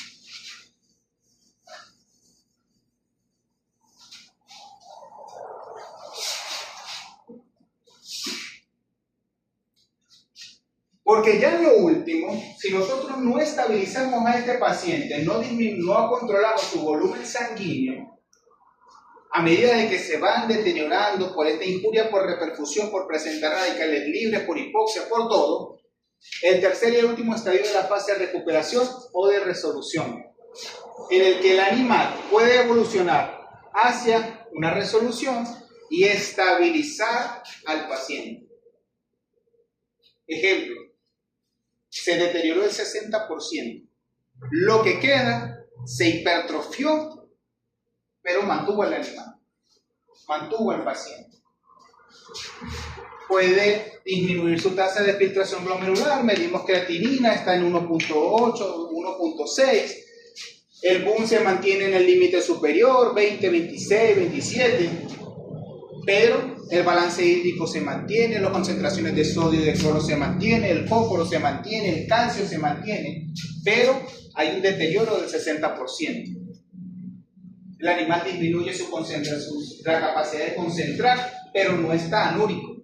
Porque ya en lo último, si nosotros no estabilizamos a este paciente, no controlamos su volumen sanguíneo, a medida de que se van deteriorando por esta injuria, por reperfusión, por presentar radicales libres, por hipoxia, por todo, el tercer y el último estadio de la fase de recuperación o de resolución, en el que el animal puede evolucionar hacia una resolución y estabilizar al paciente. Ejemplo, se deterioró el 60%. Lo que queda se hipertrofió, pero mantuvo al animal, mantuvo al paciente. Puede disminuir su tasa de filtración glomerular, medimos creatinina, está en 1.8, 1.6. El boom se mantiene en el límite superior, 20, 26, 27. Pero el balance hídrico se mantiene, las concentraciones de sodio y de cloro se mantienen, el fósforo se mantiene, el calcio se mantiene, pero hay un deterioro del 60%. El animal disminuye su concentración, la capacidad de concentrar, pero no está anúrico,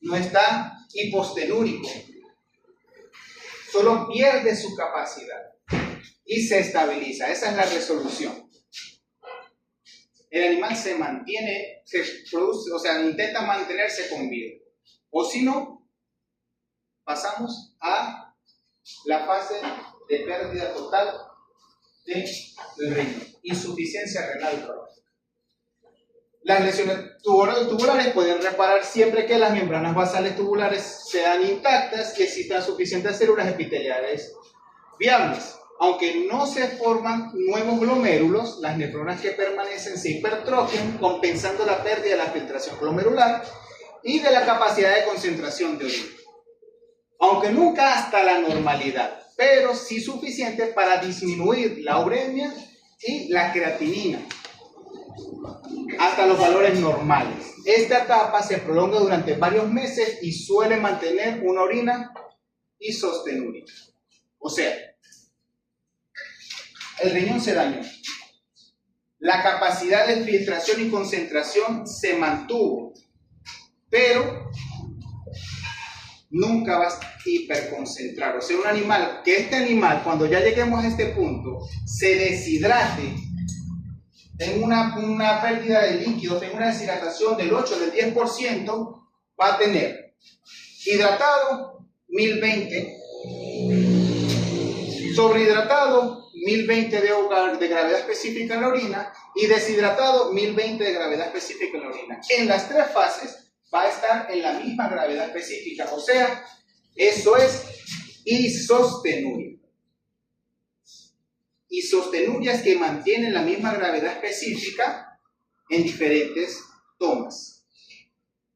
no está hipostenúrico, solo pierde su capacidad y se estabiliza. Esa es la resolución. El animal se mantiene, se produce, o sea, intenta mantenerse con vida. O si no, pasamos a la fase de pérdida total del riñón, insuficiencia renal crónica. Las lesiones tubulares pueden reparar siempre que las membranas basales tubulares sean intactas y existan suficientes células epiteliales viables. Aunque no se forman nuevos glomérulos, las nefronas que permanecen se hipertrofian, compensando la pérdida de la filtración glomerular y de la capacidad de concentración de orina. Aunque nunca hasta la normalidad, pero sí suficiente para disminuir la uremia y la creatinina hasta los valores normales. Esta etapa se prolonga durante varios meses y suele mantener una orina isostenúrica. O sea, el riñón se dañó. La capacidad de filtración y concentración se mantuvo, pero nunca va a hiperconcentrar. O sea, un animal, que este animal, cuando ya lleguemos a este punto, se deshidrate, tenga una pérdida de líquidos, tenga una deshidratación del 8, del 10%, va a tener hidratado 1020, sobrehidratado 1020 de gravedad específica en la orina y deshidratado 1020 de gravedad específica en la orina. En las tres fases va a estar en la misma gravedad específica, o sea, eso es isostenúrico. isostenurias que mantienen la misma gravedad específica en diferentes tomas,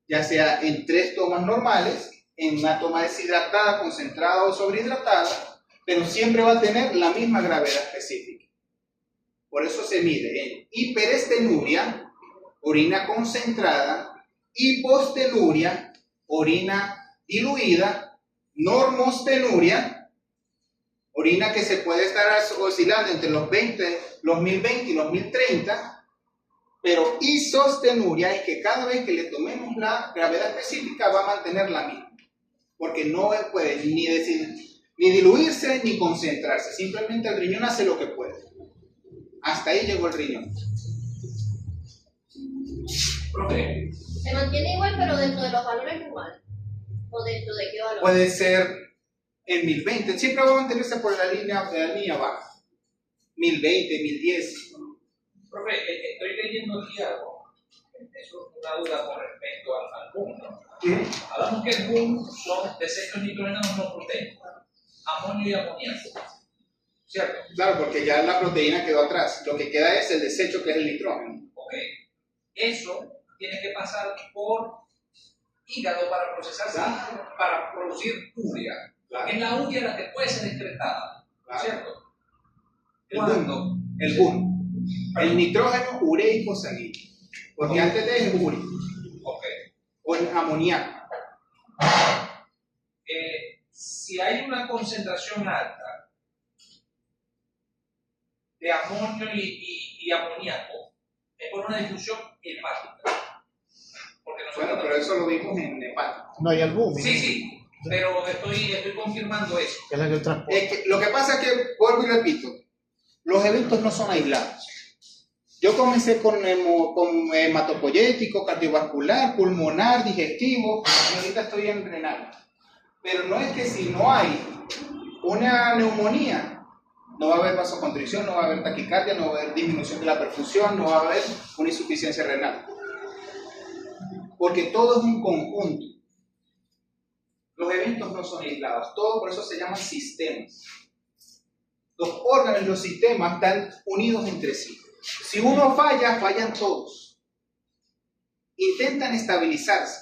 ya sea en 3 tomas normales, en una toma deshidratada, concentrada o sobrehidratada, pero siempre va a tener la misma gravedad específica. Por eso se mide en hiperestenuria, orina concentrada, hipostenuria, orina diluida, normostenuria, orina que se puede estar oscilando entre los 1020 y los 1030, pero isostenuria es que cada vez que le tomemos la gravedad específica va a mantener la misma, porque no puede ni diluirse ni concentrarse, simplemente el riñón hace lo que puede. Hasta ahí llegó el riñón. Profe, Se mantiene igual, pero dentro de los valores normales. ¿O dentro de qué valor? Puede ser en 1020, siempre va a mantenerse por la línea baja. 1020, 1010. profe, estoy leyendo aquí algo. Es una duda con respecto al boom, ¿no? Hablamos que el boom son desechos nitrogenados no proteicos, amonio y amoníaco, ¿cierto? Claro, porque ya la proteína quedó atrás. Lo que queda es el desecho, que es el nitrógeno. Ok. Eso tiene que pasar por hígado para procesarse, para producir urea. Claro. Es la urea la que puede ser excretada, Claro. ¿cierto? El ¿Cuándo? boom. El boom. El nitrógeno ureico sanguíneo. Porque antes de es urea. Ok. O el amoníaco. Si hay una concentración alta de amonio y amoníaco, es por una difusión hepática. Porque Bueno, pero eso lo vimos en hepático. No hay albúmina. Sí, pero estoy confirmando eso. Que es la que transporta. Es que, lo que pasa es que, vuelvo y repito, los eventos no son aislados. Yo comencé con hematopoyético, cardiovascular, pulmonar, digestivo, y ahorita estoy en renal. Pero no es que si no hay una neumonía, no va a haber vasoconstricción, no va a haber taquicardia, no va a haber disminución de la perfusión, no va a haber una insuficiencia renal. Porque todo es un conjunto. Los eventos no son aislados, todo por eso se llaman sistemas. Los órganos y los sistemas están unidos entre sí. Si uno falla, fallan todos. Intentan estabilizarse.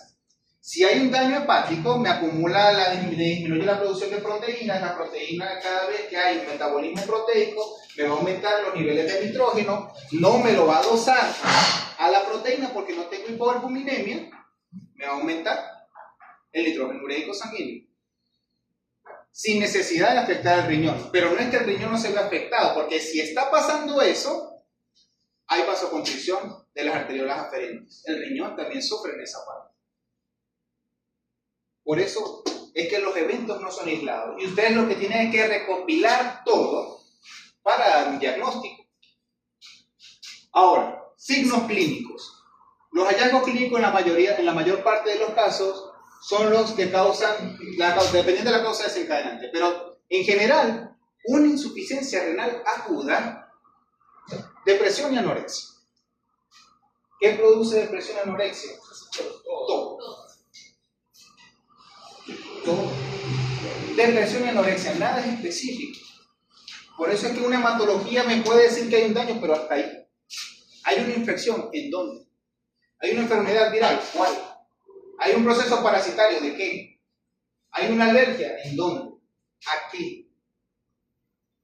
Si hay un daño hepático, me disminuye la producción de proteínas. La proteína, cada vez que hay un metabolismo proteico, me va a aumentar los niveles de nitrógeno, no me lo va a dosar a la proteína porque no tengo hipoalbuminemia, me va a aumentar el nitrógeno ureico sanguíneo. Sin necesidad de afectar al riñón. Pero no es que el riñón no se vea afectado, porque si está pasando eso, hay vasoconstricción de las arteriolas aferentes. El riñón también sufre en esa parte. Por eso es que los eventos no son aislados. Y ustedes lo que tienen es que recopilar todo para dar un diagnóstico. Ahora, signos clínicos. Los hallazgos clínicos en la mayor parte de los casos son los que causan, dependiendo de la causa desencadenante. Pero en general, una insuficiencia renal aguda, depresión y anorexia. ¿Qué produce depresión y anorexia? Todo. Depresión y anorexia, nada es específico. Por eso es que una hematología me puede decir que hay un daño, pero hasta ahí. Hay una infección, ¿en dónde? Hay una enfermedad viral, ¿cuál? Hay un proceso parasitario, ¿de qué? Hay una alergia, ¿en dónde? Aquí.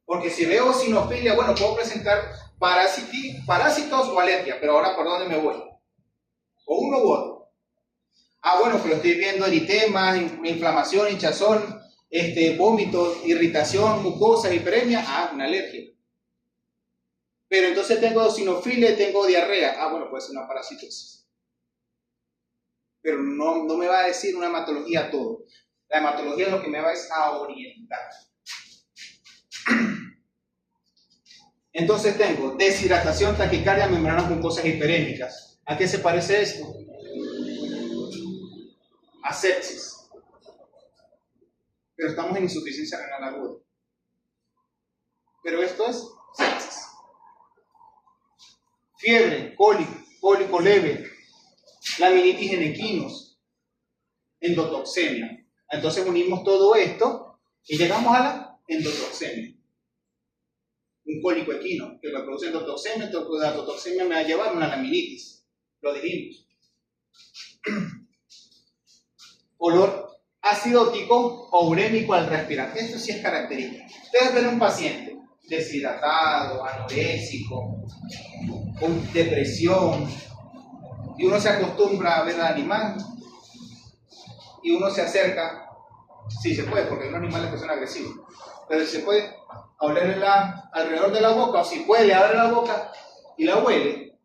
Porque si veo sinofilia, bueno, puedo presentar parásitos o alergia, pero ahora ¿por dónde me voy? O uno u otro. Ah, bueno, pero estoy viendo eritema, inflamación, hinchazón, vómitos, irritación, mucosa, hiperemia. Ah, una alergia. Pero entonces tengo sinofilia y tengo diarrea. Ah, bueno, puede ser una parasitosis. Pero no me va a decir una hematología todo. La hematología lo que me va es a orientar. Entonces tengo deshidratación, taquicardia, membranas mucosas hiperémicas. ¿A qué se parece esto? A sepsis. Pero estamos en insuficiencia renal aguda. Pero esto es sepsis. Fiebre, cólico leve, laminitis en equinos, endotoxemia. Entonces unimos todo esto y llegamos a la endotoxemia. un cólico equino que me produce endotoxemia, entonces la endotoxemia me va a llevar a una laminitis. Lo dijimos. Olor acidótico o urémico al respirar. Esto sí es característico. Ustedes ven un paciente deshidratado, anoréxico, con depresión, y uno se acostumbra a ver al animal y uno se acerca, sí se puede, porque hay unos animales que son agresivos, pero se puede olerle alrededor de la boca, o si puede, abre la boca y la huele,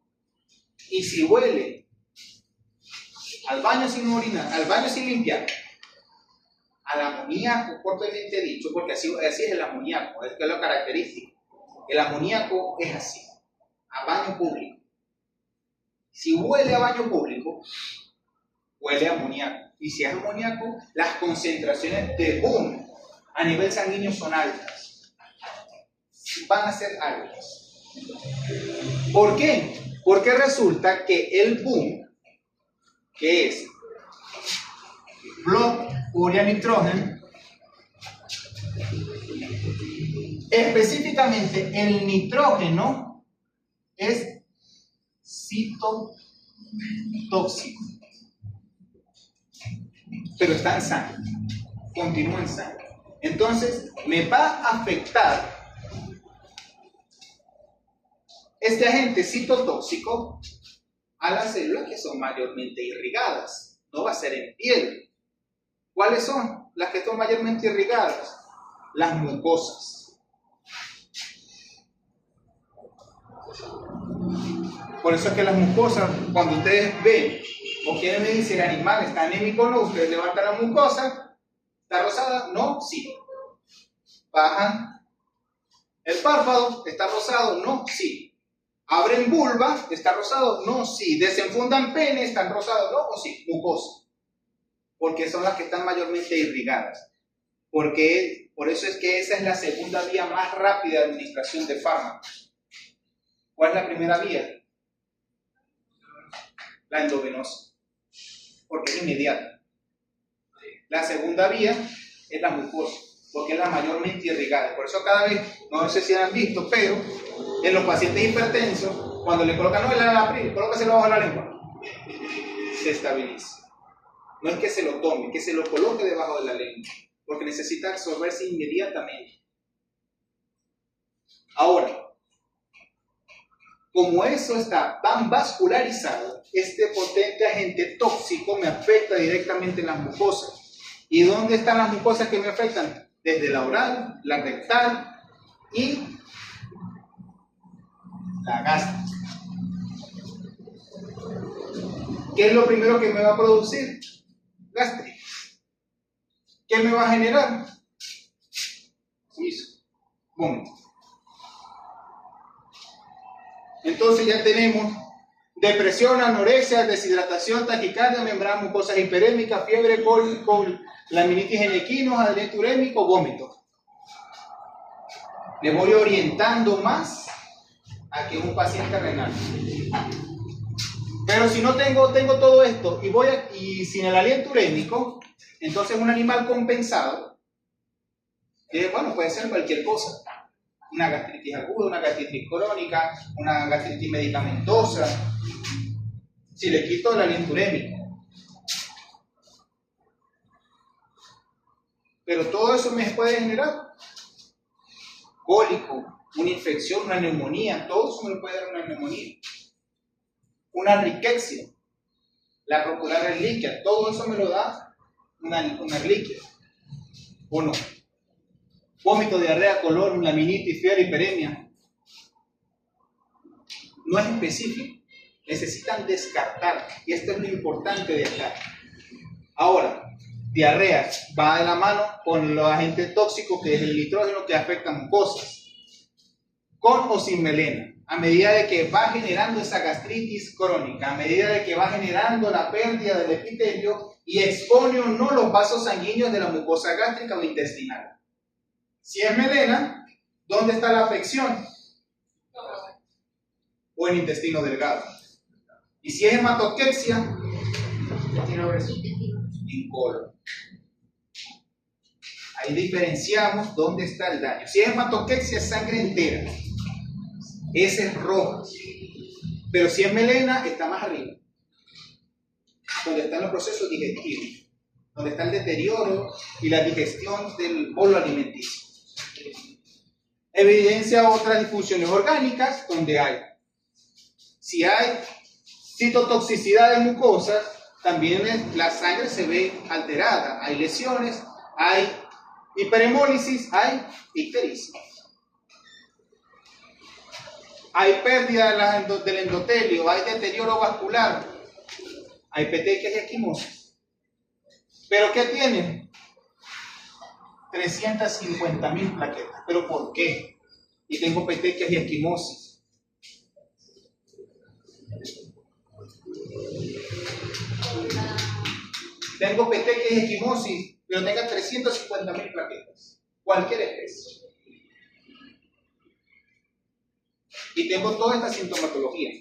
y si huele al baño sin orinar, al baño sin limpiar, al amoníaco propiamente dicho, porque así es el amoníaco, es que es lo característico. El amoníaco es así, a baño público. Si huele a baño público, huele a amoníaco. Y si es amoníaco, las concentraciones de boom a nivel sanguíneo son altas. Van a ser altas. ¿Por qué? Porque resulta que el boom, que es blood urea nitrógeno, específicamente el nitrógeno es citotóxico, pero está en sangre, continúa en sangre. Entonces me va a afectar este agente citotóxico a las células que son mayormente irrigadas. No va a ser en piel. ¿Cuáles son las que son mayormente irrigadas? Las mucosas. Por eso es que las mucosas, cuando ustedes ven o quieren medir si el animal está anémico o no, ustedes levantan la mucosa, ¿está rosada? No, sí. Bajan el párpado, ¿está rosado? No, sí. Abren vulva, ¿está rosado? No, sí. Desenfundan pene, ¿están rosados? No, o sí. Mucosa. Porque son las que están mayormente irrigadas. Por eso es que esa es la segunda vía más rápida de administración de fármacos. ¿Cuál es la primera vía? La endovenosa, porque es inmediata. La segunda vía es la mucosa, porque es la mayormente irrigada. Por eso cada vez, no sé si han visto, pero en los pacientes hipertensos, cuando le colocan el Enalapril, colócaselo bajo la lengua, se estabiliza. No es que se lo tome, que se lo coloque debajo de la lengua, porque necesita absorberse inmediatamente. Ahora, como eso está tan vascularizado, este potente agente tóxico me afecta directamente en las mucosas. ¿Y dónde están las mucosas que me afectan? Desde la oral, la rectal y la gástrica. ¿Qué es lo primero que me va a producir? Gastritis. ¿Qué me va a generar? Vómito. Entonces ya tenemos depresión, anorexia, deshidratación, taquicardia, membrana mucosa hiperémica, fiebre, cólico, laminitis en equinos, adherente urémico, vómito. Le voy orientando más a que un paciente renal. Pero si no tengo todo esto y sin el aliento urémico, entonces un animal compensado, bueno, puede ser cualquier cosa. Una gastritis aguda, una gastritis crónica, una gastritis medicamentosa, si le quito el aliento urémico. Pero todo eso me puede generar cólico, una infección, una neumonía, todo eso me puede dar una neumonía. Una riquexia, la procurar reliquia, todo eso me lo da una reliquia. ¿O no? Vómito, diarrea, color, laminitis, fiebre, hiperemia. No es específico. Necesitan descartar. Y esto es lo importante de acá. Ahora, diarrea va de la mano con los agentes tóxicos, que es el nitrógeno, que afectan mucosas. Con o sin melena. A medida de que va generando esa gastritis crónica, a medida de que va generando la pérdida del epitelio y expone o no los vasos sanguíneos de la mucosa gástrica o intestinal. Si es melena, ¿dónde está la afección? O en intestino delgado. Y si es hematoquexia, en colon. Ahí diferenciamos dónde está el daño. Si es hematoquexia, es sangre entera. Ese es rojo. Pero si es melena, está más arriba, donde están los procesos digestivos, donde está el deterioro y la digestión del bolo alimenticio. Evidencia otras disfunciones orgánicas donde hay. Si hay citotoxicidad de mucosas, también la sangre se ve alterada. Hay lesiones, hay hiperhemólisis, hay ictericia. Hay pérdida del endotelio, hay deterioro vascular, hay petequias y esquimosis. ¿Pero qué tienen? 350.000 plaquetas. ¿Pero por qué? Y tengo petequias y esquimosis. Tengo petequias y esquimosis, pero tenga 350.000 plaquetas. Cualquier especie. Y tengo toda esta sintomatología.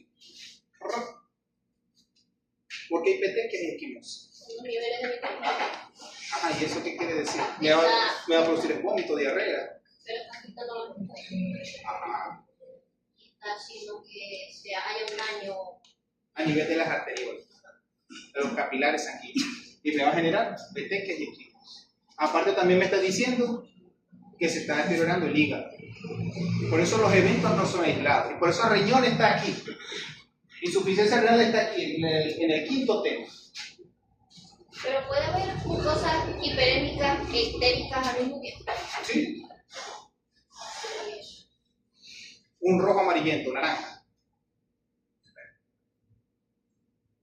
Porque hay petequias y esquimosis. Los niveles de vitamina. Ah, ¿y eso qué quiere decir? Me va a producir vómito, diarrea. Pero está quitando los músculos. Ajá. Y está haciendo que haya un daño. A nivel de las arteriolas, de los capilares sanguíneos. Y me va a generar petequias y esquimosis. Aparte también me está diciendo que se está deteriorando el hígado. Por eso los eventos no son aislados. Y por eso el riñón está aquí. Insuficiencia renal está aquí, en el quinto tema. Pero puede haber mucosas hiperémicas e ictéricas al mismo tiempo. ¿Sí? Un rojo amarillento, naranja.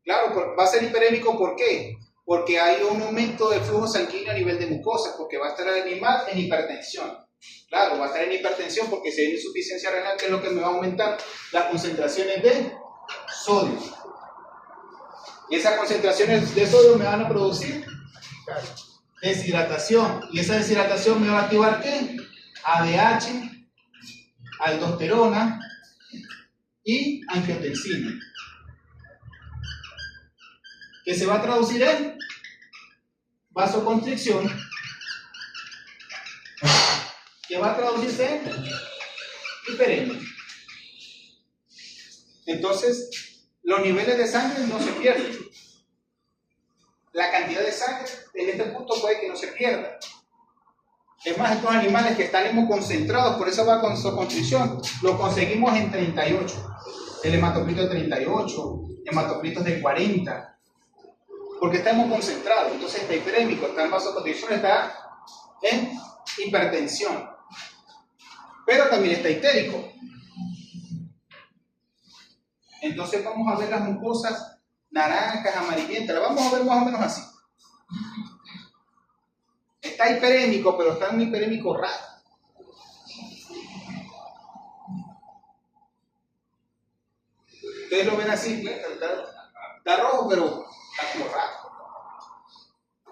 Claro, va a ser hiperémico, ¿por qué? Porque hay un aumento del flujo sanguíneo a nivel de mucosas, porque va a estar el animal en hipertensión. Claro, va a estar en hipertensión porque si hay insuficiencia renal, ¿qué es lo que me va a aumentar? Las concentraciones de sodio. Y esas concentraciones de sodio me van a producir deshidratación. Y esa deshidratación me va a activar ¿qué? ADH, aldosterona y angiotensina. Que se va a traducir en vasoconstricción, que va a traducirse en hiperemia. Entonces, los niveles de sangre no se pierden. La cantidad de sangre en este punto puede que no se pierda. Es más, estos animales que están hemoconcentrados, por eso va con vasoconstricción, lo conseguimos en 38. El hematocrito de 38, hematocritos de 40. Porque está hemoconcentrado, entonces está hiperémico, está en vasoconstricción, está en hipertensión. Pero también está ictérico. Entonces vamos a ver las mucosas naranjas, amarillentas, las vamos a ver más o menos así. Está hiperémico, pero está en un hiperémico raro. Ustedes lo ven así, está rojo, pero está como raro.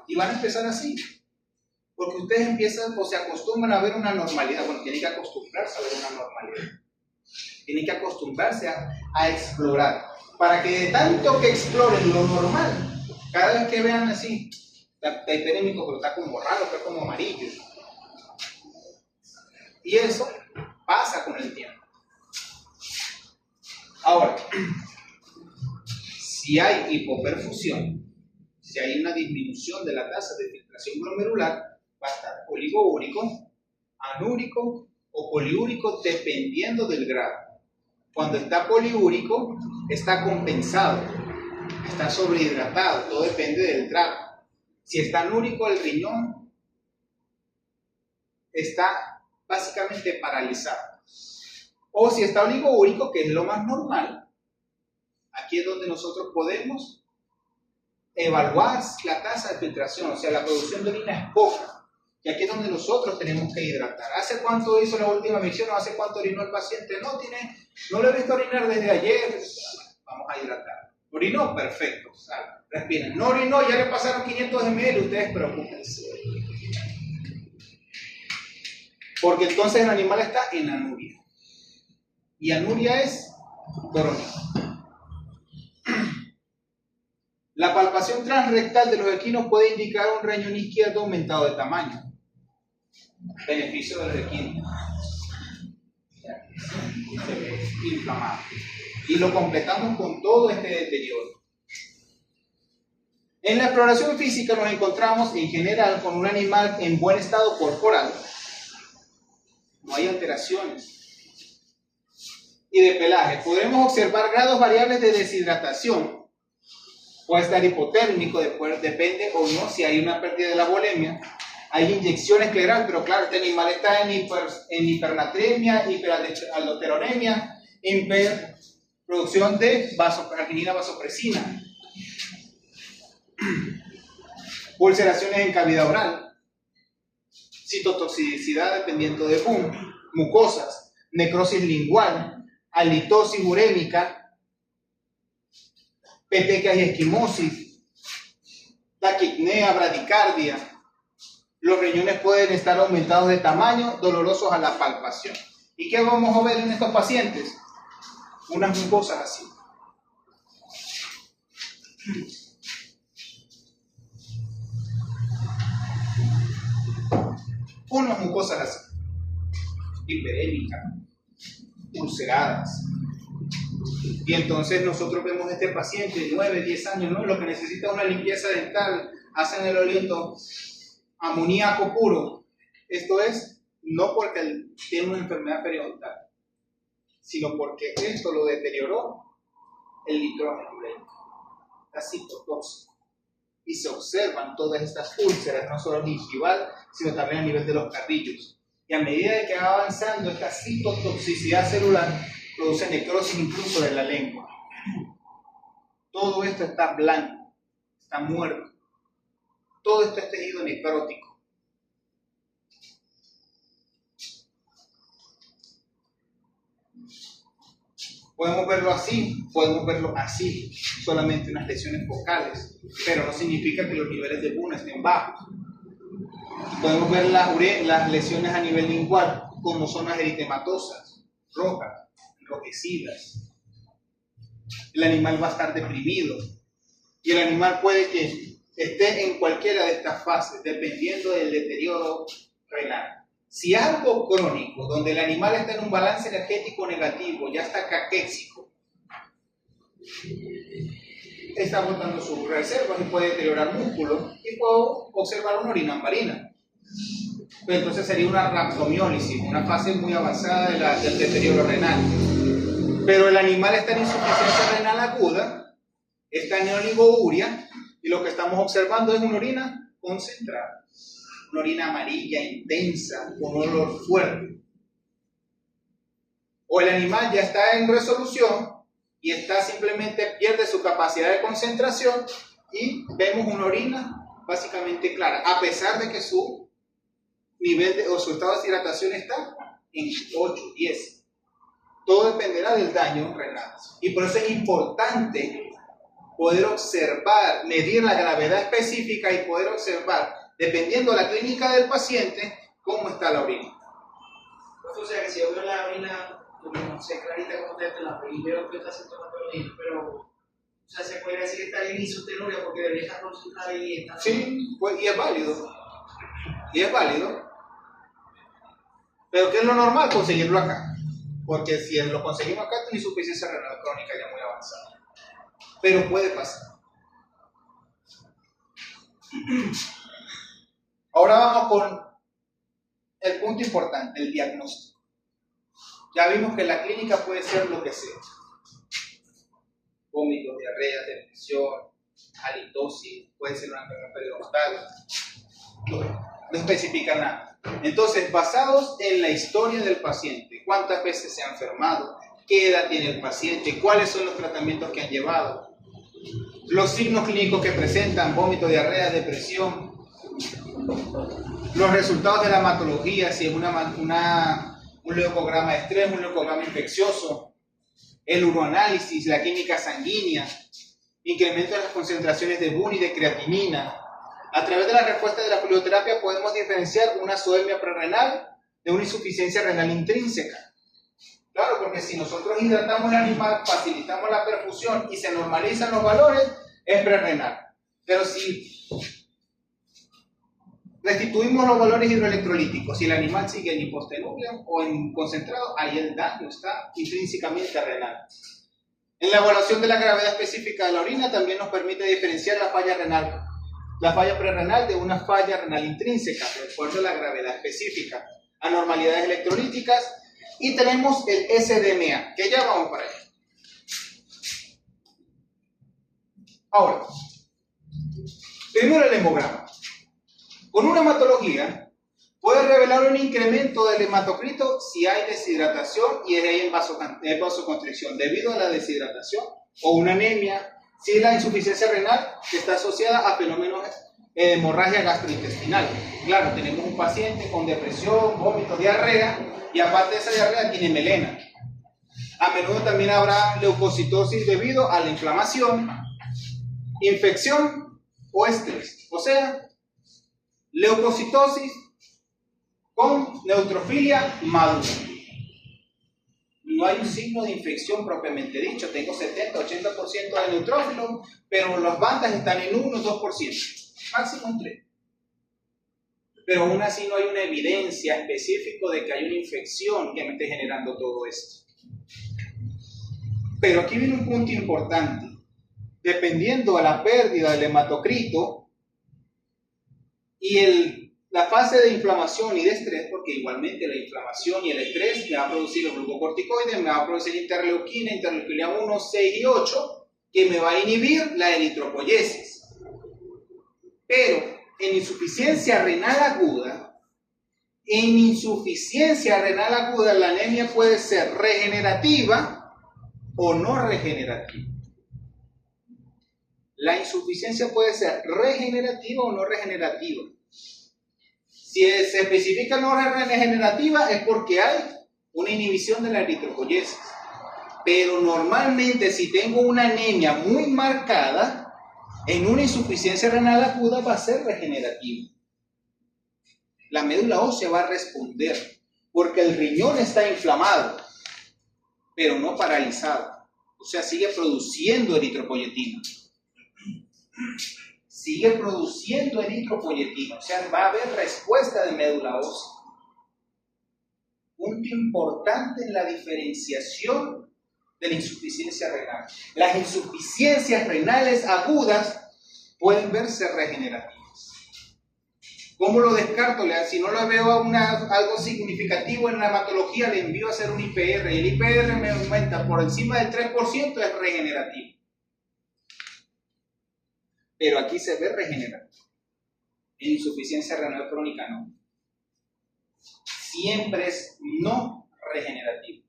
Y van a empezar así. Porque ustedes empiezan o se acostumbran a ver una normalidad. Bueno, tienen que acostumbrarse a ver una normalidad. Tienen que acostumbrarse a explorar. Para que de tanto que exploren lo normal, cada vez que vean así, está hiperémico, pero está como raro, está como amarillo. Y eso pasa con el tiempo. Ahora, si hay hipoperfusión, si hay una disminución de la tasa de filtración glomerular, va a estar oligoúrico, anúrico o poliúrico dependiendo del grado. Cuando está poliúrico, está compensado, está sobrehidratado, todo depende del grado. Si está anúrico, el riñón está básicamente paralizado. O si está oligoúrico, que es lo más normal, aquí es donde nosotros podemos evaluar la tasa de filtración, o sea, la producción de orina es poca. Y aquí es donde nosotros tenemos que hidratar. ¿Hace cuánto hizo la última micción o hace cuánto orinó el paciente? No lo he visto orinar desde ayer. Vamos a hidratar. ¿Orinó? Perfecto. Respiren. No orinó, ya le pasaron 500 ml. Ustedes preocúpense. Porque entonces el animal está en anuria. Y anuria es coronita. La palpación transrectal de los equinos puede indicar un riñón izquierdo aumentado de tamaño. Beneficio del equino. se ve inflamado. Y lo completamos con todo este deterioro. En la exploración física nos encontramos en general con un animal en buen estado corporal. No hay alteraciones. Y de pelaje. Podremos observar grados variables de deshidratación. Puede estar hipotérmico, depende o no si hay una pérdida de la volemia. Hay inyección escleral, pero claro, este animal está en hipernatremia, hiperaldosteronemia, hiperproducción de arginina vasopresina. Ulceraciones en cavidad oral, citotoxicidad dependiendo de PUM, mucosas, necrosis lingual, halitosis urémica, petecas y esquimosis, taquipnea, bradicardia. Los riñones pueden estar aumentados de tamaño, dolorosos a la palpación. ¿Y qué vamos a ver en estos pacientes? Unas mucosas así. Unas mucosas así. Hiperémicas, ulceradas. Y entonces nosotros vemos a este paciente, 9, 10 años, ¿no? Lo que necesita es una limpieza dental, hacen el aliento amoníaco puro. Esto es, no porque él tiene una enfermedad periodontal, sino porque esto lo deterioró el nitrógeno ureico, la citotoxina. Y se observan todas estas úlceras, no solo gingival, sino también a nivel de los carrillos. Y a medida de que va avanzando esta citotoxicidad celular, produce necrosis incluso de la lengua. Todo esto está blanco, está muerto. Todo esto es tejido necrótico. Podemos verlo así, podemos verlo así, solamente unas lesiones focales, pero no significa que los niveles de BUN estén bajos. Podemos ver las lesiones a nivel lingual, como zonas eritematosas, rojas, enrojecidas. El animal va a estar deprimido y el animal puede que esté en cualquiera de estas fases, dependiendo del deterioro renal. Si es algo crónico, donde el animal está en un balance energético negativo, ya está caquéxico, está botando sus reservas y puede deteriorar músculo y puedo observar una orina marina. Pero entonces sería una rhabdomiólisis, una fase muy avanzada del deterioro renal. Pero el animal está en insuficiencia renal aguda, está en oligouria y lo que estamos observando es una orina concentrada. Una orina amarilla, intensa, con un olor fuerte. O el animal ya está en resolución y está simplemente pierde su capacidad de concentración y vemos una orina básicamente clara, a pesar de que su nivel o su estado de deshidratación está en 8, 10. Todo dependerá del daño renal. Y por eso es importante poder observar, medir la gravedad específica y poder observar, dependiendo de la clínica del paciente, cómo está la orina. O sea que si yo veo la orina, no sé clarita cómo está la orina, y veo que está sintomatología, pero o sea, se puede decir que está en isotenuria porque debería estar consultada y está. Sí, pues, y es válido. Y es válido. Pero ¿qué es lo normal? Conseguirlo acá. Porque si lo conseguimos acá, tiene insuficiencia renal crónica ya muy avanzada. Pero puede pasar. Ahora vamos con el punto importante, el diagnóstico. Ya vimos que la clínica puede ser lo que sea. Vómitos, diarrea, depresión, halitosis, puede ser una enfermedad periodontal. No especifica nada. Entonces, basados en la historia del paciente, cuántas veces se ha enfermado, qué edad tiene el paciente, cuáles son los tratamientos que han llevado, los signos clínicos que presentan, vómito, diarrea, depresión, los resultados de la hematología, si es un leucograma de estrés, un leucograma infeccioso, el uroanálisis, la química sanguínea, incremento de las concentraciones de BUN y de creatinina. A través de la respuesta de la fluidoterapia podemos diferenciar una azoemia prerrenal de una insuficiencia renal intrínseca. Claro, porque si nosotros hidratamos el animal, facilitamos la perfusión y se normalizan los valores, es prerrenal. Pero si restituimos los valores hidroelectrolíticos. Si el animal sigue en hipostenúrea o en concentrado, ahí el daño está intrínsecamente renal. En la evaluación de la gravedad específica de la orina también nos permite diferenciar la falla renal, la falla prerrenal de una falla renal intrínseca, de acuerdo a la gravedad específica, anormalidades electrolíticas, y tenemos el SDMA, que ya vamos para allá. Ahora, primero el hemograma. Con una hematología puede revelar un incremento del hematocrito si hay deshidratación y hay vasoconstricción debido a la deshidratación, o una anemia si la insuficiencia renal está asociada a fenómenos de hemorragia gastrointestinal. Claro, tenemos un paciente con depresión, vómito, diarrea, y aparte de esa diarrea tiene melena. A menudo también habrá leucocitosis debido a la inflamación, infección o estrés. O sea, leucocitosis con neutrofilia madura. No hay un signo de infección propiamente dicho. Tengo 70-80% de neutrófilos, pero las bandas están en 1-2%, máximo en 3%. Pero aún así no hay una evidencia específica de que hay una infección que me esté generando todo esto. Pero aquí viene un punto importante. Dependiendo de la pérdida del hematocrito y la fase de inflamación y de estrés, porque igualmente la inflamación y el estrés me va a producir los glucocorticoides, me va a producir interleuquina 1, 6 y 8, que me va a inhibir la eritropoyesis. Pero en insuficiencia renal aguda, la anemia puede ser regenerativa o no regenerativa. La insuficiencia puede ser regenerativa o no regenerativa. Si se especifica no regenerativa es porque hay una inhibición de la eritropoyesis. Pero normalmente si tengo una anemia muy marcada, en una insuficiencia renal aguda va a ser regenerativa. La médula ósea va a responder porque el riñón está inflamado, pero no paralizado. O sea, sigue produciendo eritropoyetina. Sigue produciendo eritropoyetina, o sea, va a haber respuesta de médula ósea. Punto importante en la diferenciación de la insuficiencia renal. Las insuficiencias renales agudas pueden verse regenerativas. ¿Cómo lo descarto? Si no lo veo algo significativo en la hematología, le envío a hacer un IPR, y el IPR me aumenta por encima del 3%, es regenerativo. Pero aquí se ve regenerativo. En insuficiencia renal crónica no. Siempre es no regenerativo.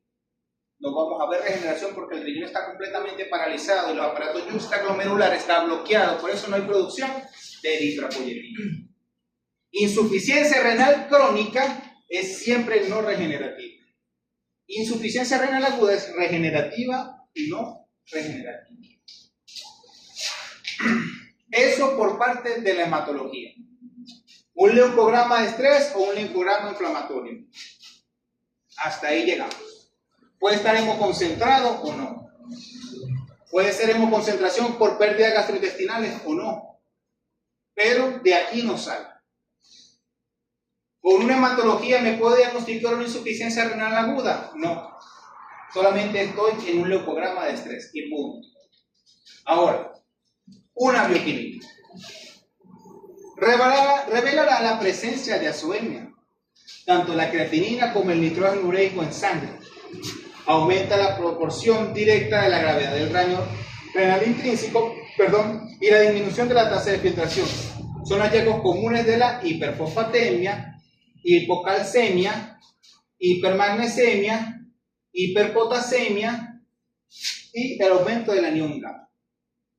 No vamos a ver regeneración porque el riñón está completamente paralizado y los aparatos yuxtaglomerulares está bloqueado, por eso no hay producción de eritropoyetina. Insuficiencia renal crónica es siempre no regenerativa. Insuficiencia renal aguda es regenerativa y no regenerativa. Eso por parte de la hematología. Un leucograma de estrés o un leucograma inflamatorio. Hasta ahí llegamos. Puede estar hemoconcentrado o no. Puede ser hemoconcentración por pérdidas gastrointestinales o no. Pero de aquí no sale. ¿Con una hematología me puedo diagnosticar una insuficiencia renal aguda? No. Solamente estoy en un leucograma de estrés y punto. Ahora, una bioquímica. Revelará la presencia de azoemia, tanto la creatinina como el nitrógeno ureico en sangre. Aumenta la proporción directa de la gravedad del daño renal intrínseco, y la disminución de la tasa de filtración. Son hallazgos comunes de la hiperfosfatemia, hipocalcemia, hipermagnesemia, hiperpotasemia y el aumento del anión GAP.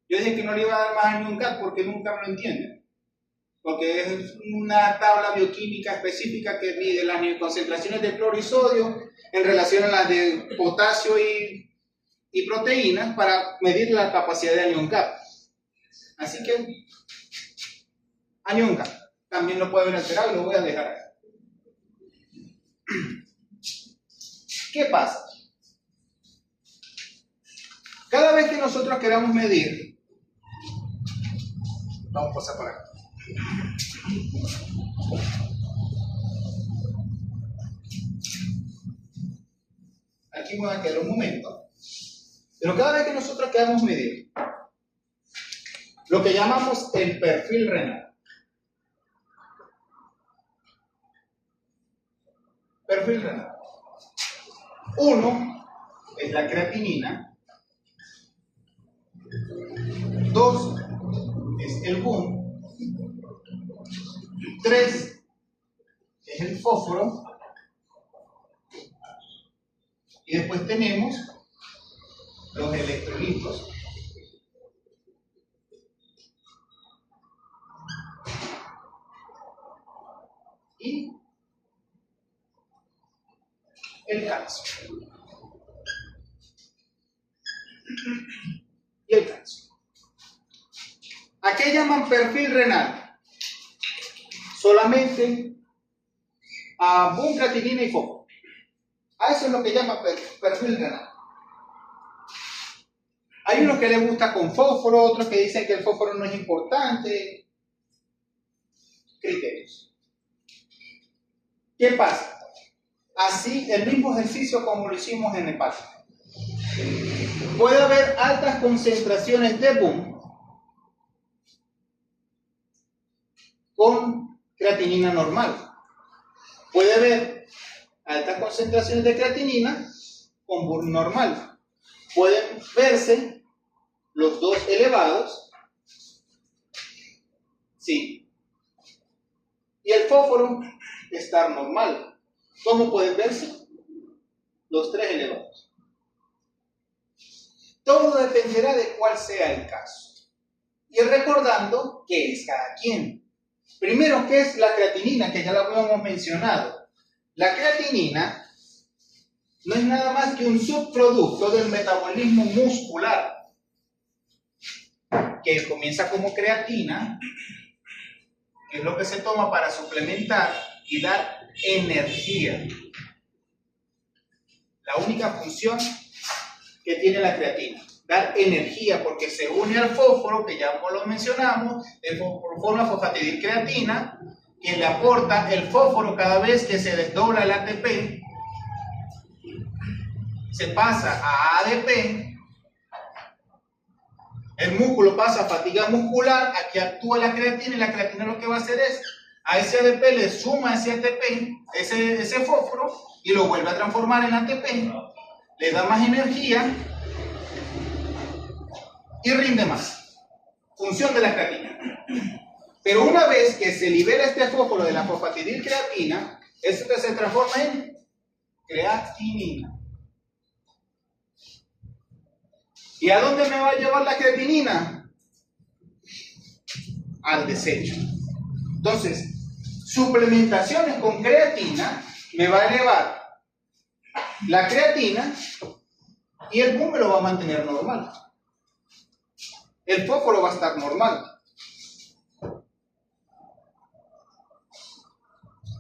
Yo dije que no le iba a dar más anión GAP porque nunca me lo entienden. Porque es una tabla bioquímica específica que mide las concentraciones de cloro y sodio en relación a las de potasio y proteínas para medir la capacidad de anión GAP. Así que, anión GAP también lo puede ver alterado y lo voy a dejar ahí. ¿Qué pasa? Cada vez que nosotros queramos medir, vamos a pasar por acá. Aquí me voy a quedar un momento. Pero cada vez que nosotros queramos medir lo que llamamos el perfil renal. Perfil renal. 1 es la creatinina. 2 es el BUN. 3 es el fósforo. Y después tenemos los electrolitos. Y el calcio. Y el calcio. ¿A qué llaman perfil renal? Solamente a BUN, creatinina y fósforo. A eso es lo que llama perfil renal. Hay unos que les gusta con fósforo, otros que dicen que el fósforo no es importante. Criterios. ¿Qué pasa? Así, el mismo ejercicio como lo hicimos en hepática. Puede haber altas concentraciones de BUN con creatinina normal. Puede haber altas concentraciones de creatinina con BUN normal. Pueden verse los dos elevados. Sí. Y el fósforo estar normal. ¿Cómo pueden verse? Los 3 elevados. Todo dependerá de cuál sea el caso. Y recordando qué es cada quien. Primero, ¿qué es la creatinina? Que ya la habíamos mencionado. La creatinina no es nada más que un subproducto del metabolismo muscular, que comienza como creatina, que es lo que se toma para suplementar y dar energía. La única función que tiene la creatina, dar energía, porque se une al fósforo, que ya lo mencionamos, el fósforo forma fosfatidilcreatina, que le aporta el fósforo cada vez que se desdobla el ATP, se pasa a ADP, el músculo pasa a fatiga muscular, aquí actúa la creatina y la creatina lo que va a hacer es, a ese ADP le suma ese ATP, ese fósforo, y lo vuelve a transformar en ATP, le da más energía y rinde más. Función de la creatina. Pero una vez que se libera este fósforo de la fosfatidilcreatina, esto se transforma en creatinina. ¿Y a dónde me va a llevar la creatinina? Al desecho. Entonces, suplementaciones con creatina me va a elevar la creatina y el BUN me lo va a mantener normal. El fósforo va a estar normal.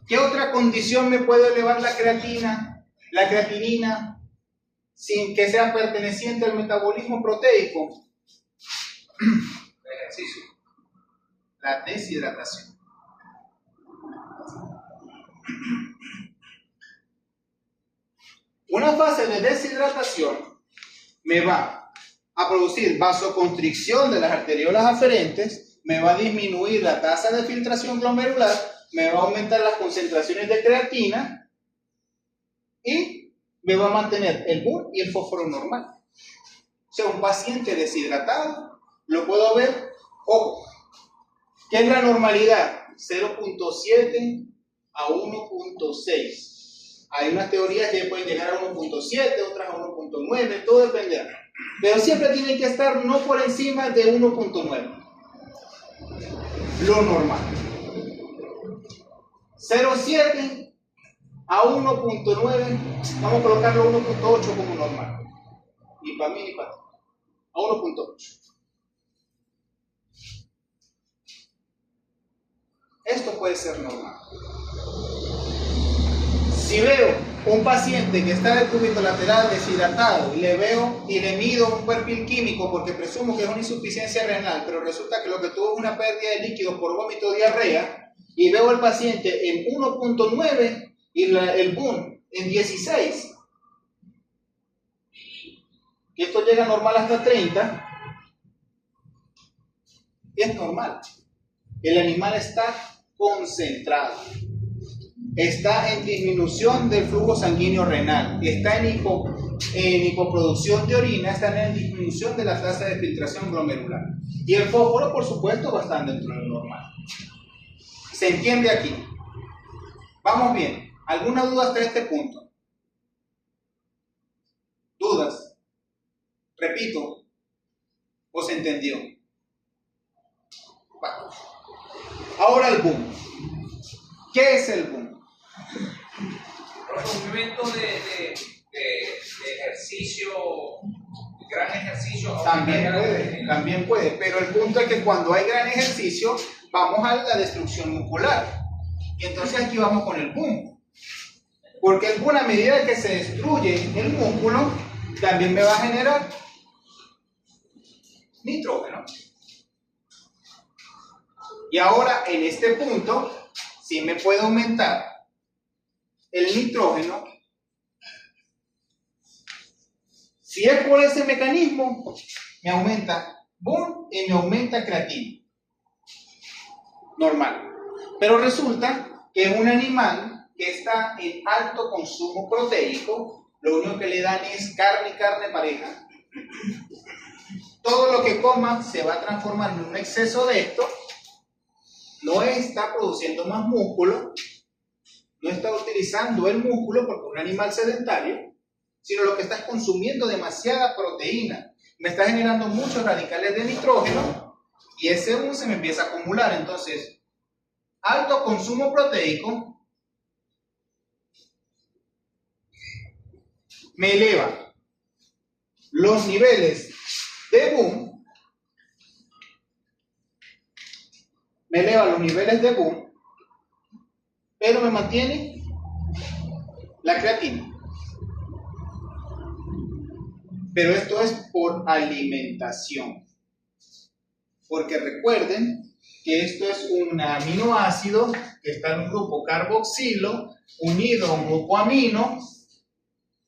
¿Qué otra condición me puede elevar la creatina? La creatinina, sin que sea perteneciente al metabolismo proteico. El ejercicio. La deshidratación. Una fase de deshidratación me va a producir vasoconstricción de las arteriolas aferentes, me va a disminuir la tasa de filtración glomerular, me va a aumentar las concentraciones de creatina y me va a mantener el BUN y el fósforo normal. O sea, un paciente deshidratado lo puedo ver, ojo, ¿qué es la normalidad? 0.7 a 1.6. Hay unas teorías que pueden llegar a 1.7, otras a 1.9, todo dependerá. Pero siempre tiene que estar no por encima de 1.9. Lo normal. 0.7 a 1.9, vamos a colocarlo a 1.8 como normal. Ni para mí ni para ti. A 1.8. Esto puede ser normal. Si veo un paciente que está del cúbito lateral deshidratado y le veo y le mido un perfil químico porque presumo que es una insuficiencia renal, pero resulta que lo que tuvo es una pérdida de líquidos por vómito o diarrea, y veo al paciente en 1.9 y el boom en 16, y esto llega normal hasta 30, es normal. El animal está concentrado, está en disminución del flujo sanguíneo renal, está en hipoproducción de orina, está en disminución de la tasa de filtración glomerular. Y el fósforo, por supuesto, va a estar dentro de lo normal. ¿Se entiende aquí? Vamos bien. ¿Alguna duda hasta este punto? ¿Dudas? Repito. ¿O se entendió? Bueno. Ahora el boom. ¿Qué es el boom? Un movimiento de ejercicio, gran ejercicio. También puede, pero el punto es que cuando hay gran ejercicio, vamos a la destrucción muscular. Y entonces aquí vamos con el boom. Porque el boom, a medida que se destruye el músculo, también me va a generar nitrógeno. Y ahora, en este punto, sí me puede aumentar el nitrógeno. Si es por ese mecanismo, me aumenta boom y me aumenta creatina. Normal. Pero resulta que es un animal que está en alto consumo proteico. Lo único que le dan es carne y carne pareja. Todo lo que coma se va a transformar en un exceso de esto. No está produciendo más músculo, no está utilizando el músculo porque es un animal sedentario, sino lo que está es consumiendo demasiada proteína. Me está generando muchos radicales de nitrógeno y ese boom se me empieza a acumular. Entonces, alto consumo proteico me eleva los niveles de boom. Me eleva los niveles de boom, pero me mantiene la creatina. Pero esto es por alimentación. Porque recuerden que esto es un aminoácido que está en un grupo carboxilo unido a un grupo amino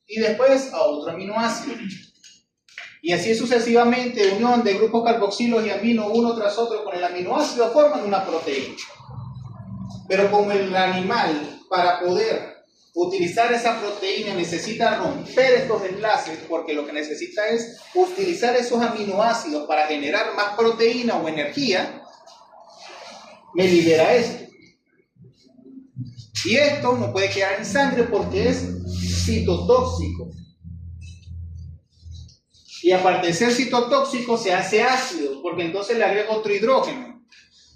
y después a otro aminoácido. Y así sucesivamente, unión de grupos carboxilos y amino uno tras otro con el aminoácido forman una proteína. Pero como el animal, para poder utilizar esa proteína, necesita romper estos enlaces, porque lo que necesita es utilizar esos aminoácidos para generar más proteína o energía, me libera esto. Y esto no puede quedar en sangre porque es citotóxico. Y aparte de ser citotóxico, se hace ácido, porque entonces le agrego otro hidrógeno.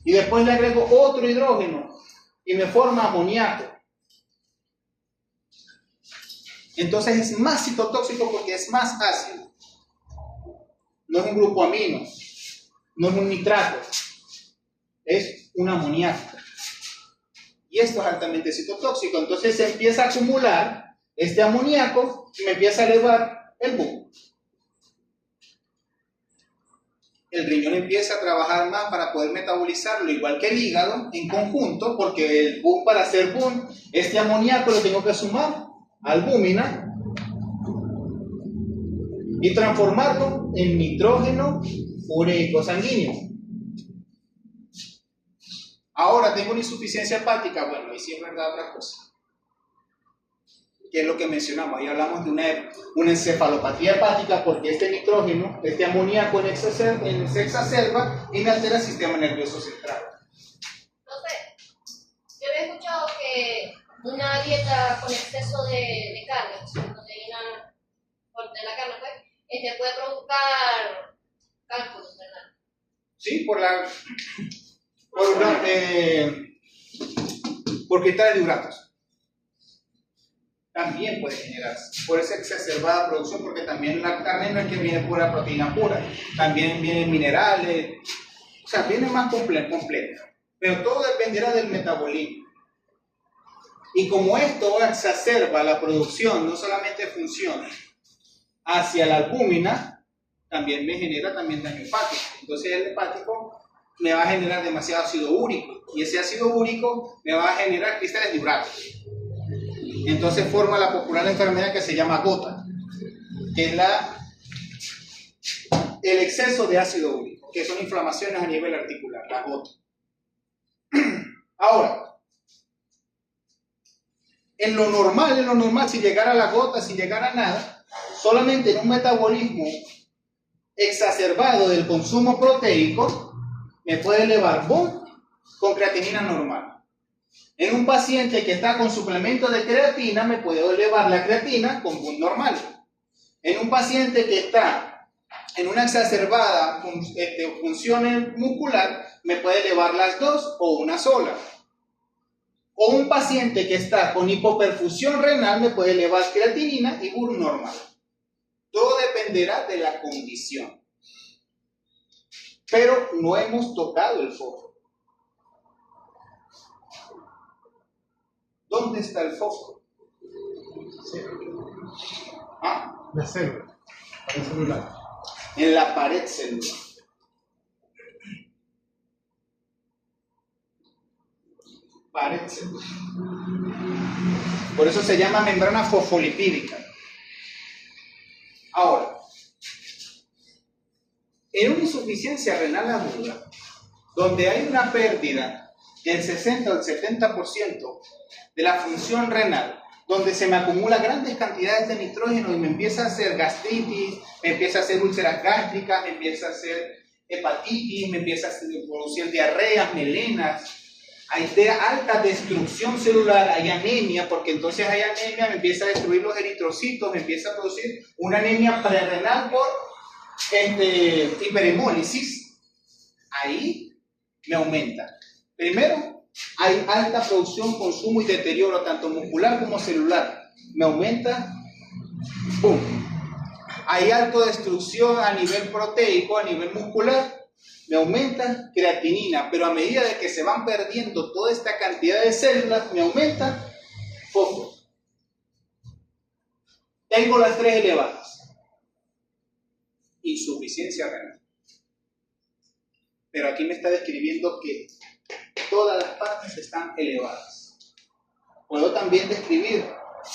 Y después le agrego otro hidrógeno y me forma amoníaco. Entonces es más citotóxico porque es más ácido. No es un grupo amino, no es un nitrato, es un amoníaco. Y esto es altamente citotóxico. Entonces se empieza a acumular este amoníaco y me empieza a elevar el boom. El riñón empieza a trabajar más para poder metabolizarlo, igual que el hígado, en conjunto, porque el boom, para hacer boom, este amoníaco lo tengo que sumar albúmina y transformarlo en nitrógeno ureico sanguíneo. Ahora tengo una insuficiencia hepática. Bueno, ahí sí es verdad otra cosa, que es lo que mencionamos. Ahí hablamos de una encefalopatía hepática, porque este nitrógeno, este amoníaco se exacerba y me altera el sistema nervioso central. Entonces, yo había escuchado que una dieta con exceso de carne, proteína de la carne, pues, puede provocar cálculos, ¿verdad? Sí, por quitar de hidratos. También puede generarse por esa exacerbada producción, porque también la carne no es que viene pura proteína pura, también vienen minerales, o sea, viene más completa. Pero todo dependerá del metabolismo. Y como esto exacerba la producción, no solamente de función hacia la albúmina, también me genera también daño hepático. Entonces el hepático me va a generar demasiado ácido úrico, y ese ácido úrico me va a generar cristales de urato. Entonces forma la popular enfermedad que se llama gota, que es el exceso de ácido úrico, que son inflamaciones a nivel articular, la gota. Ahora, en lo normal, si llegara la gota, si llegara nada, solamente en un metabolismo exacerbado del consumo proteico, me puede elevar BUN con creatinina normal. En un paciente que está con suplemento de creatina, me puede elevar la creatina con BUN normal. En un paciente que está en una exacerbada función muscular, me puede elevar las dos o una sola. O un paciente que está con hipoperfusión renal, me puede elevar creatinina y BUN normal. Todo dependerá de la condición. Pero no hemos tocado el fósforo. ¿Dónde está el fósforo? ¿Ah? La célula. La celular. En la pared celular. Pared celular. Por eso se llama membrana fosfolipídica. Ahora, en una insuficiencia renal aguda, donde hay una pérdida del 60 al 70% de la función renal, donde se me acumula grandes cantidades de nitrógeno y me empieza a hacer gastritis, me empieza a hacer úlceras gástricas, me empieza a hacer hepatitis, me empieza a producir diarreas, melenas, hay alta destrucción celular, hay anemia, porque entonces hay anemia, me empieza a destruir los eritrocitos, me empieza a producir una anemia prerrenal por hiperhemólisis. Ahí me aumenta. Primero, hay alta producción, consumo y deterioro, tanto muscular como celular. Me aumenta, ¡pum! Hay alta destrucción a nivel proteico, a nivel muscular. Me aumenta creatinina, pero a medida de que se van perdiendo toda esta cantidad de células, me aumenta fósforo. Tengo las tres elevadas. Insuficiencia renal. Pero aquí me está describiendo que todas las partes están elevadas. Puedo también describir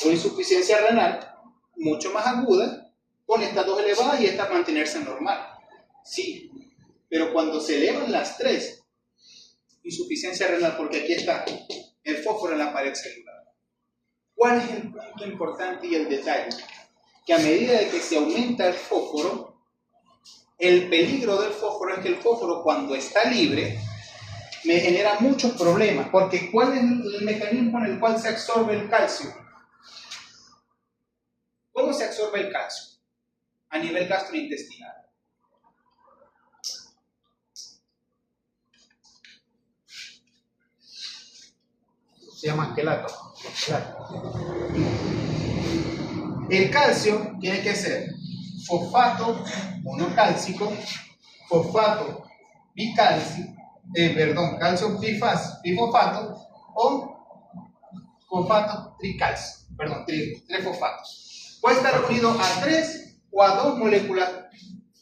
una insuficiencia renal mucho más aguda con estas dos elevadas y esta mantenerse normal. Sí. Pero cuando se elevan las tres, insuficiencia renal, porque aquí está el fósforo en la pared celular. ¿Cuál es el punto importante y el detalle? Que a medida de que se aumenta el fósforo, el peligro del fósforo es que el fósforo, cuando está libre, me genera muchos problemas. Porque ¿cuál es el mecanismo en el cual se absorbe el calcio? ¿Cómo se absorbe el calcio? A nivel gastrointestinal. Se llama quelato. El calcio tiene que ser fosfato monocálcico, fosfato bicálcico, calcio bifosfato o fosfato tricálcico, tres fosfatos. Puede estar unido a 3 o a 2 moléculas,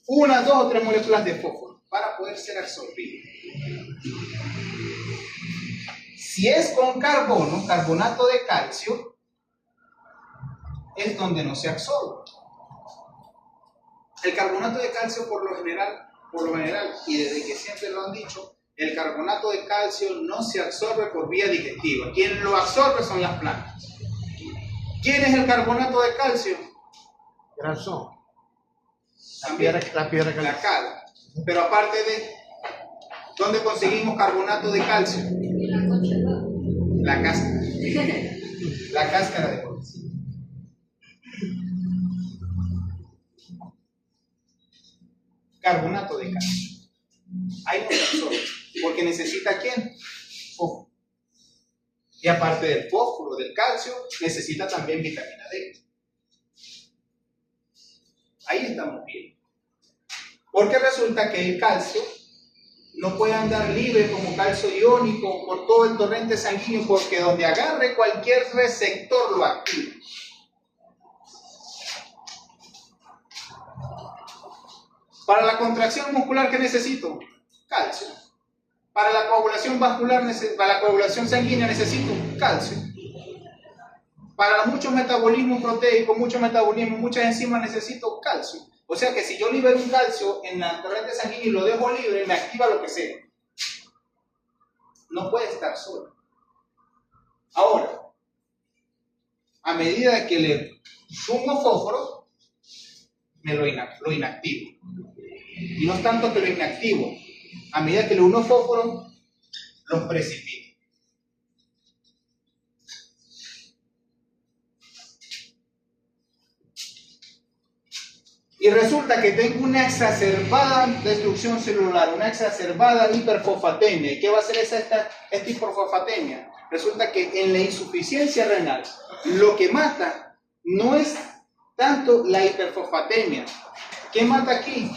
1, 2 o 3 moléculas de fósforo para poder ser absorbido. Si es con carbono, carbonato de calcio, es donde no se absorbe. El carbonato de calcio por lo general, y desde que siempre lo han dicho, el carbonato de calcio no se absorbe por vía digestiva. Quien lo absorbe son las plantas. ¿Quién es el carbonato de calcio? Granzón. También La piedra la caliente. cal. Pero aparte de, ¿dónde conseguimos carbonato de calcio? La cáscara. La cáscara de cobre. Carbonato de calcio. Ahí no se absorbe. Porque necesita ¿quién? Fósforo. Y aparte del fósforo, del calcio, necesita también vitamina D. Ahí estamos bien. Porque resulta que el calcio no puede andar libre como calcio iónico por todo el torrente sanguíneo, porque donde agarre cualquier receptor lo activa. Para la contracción muscular, ¿qué necesito? Calcio. Para la coagulación vascular, para la coagulación sanguínea necesito calcio. Para muchos metabolismos proteicos, muchos metabolismos, muchas enzimas necesito calcio. O sea que si yo libero un calcio en la corriente sanguínea y lo dejo libre, me activa lo que sea. No puede estar solo. Ahora, a medida que le sumo fósforo, me lo inactivo. Y no es tanto que lo inactivo, a medida que le uno fósforo, los precipito. Y resulta que tengo una exacerbada destrucción celular, una exacerbada hiperfosfatemia. ¿Y qué va a hacer esta hiperfosfatemia? Resulta que en la insuficiencia renal, lo que mata no es tanto la hiperfosfatemia. ¿Qué mata aquí?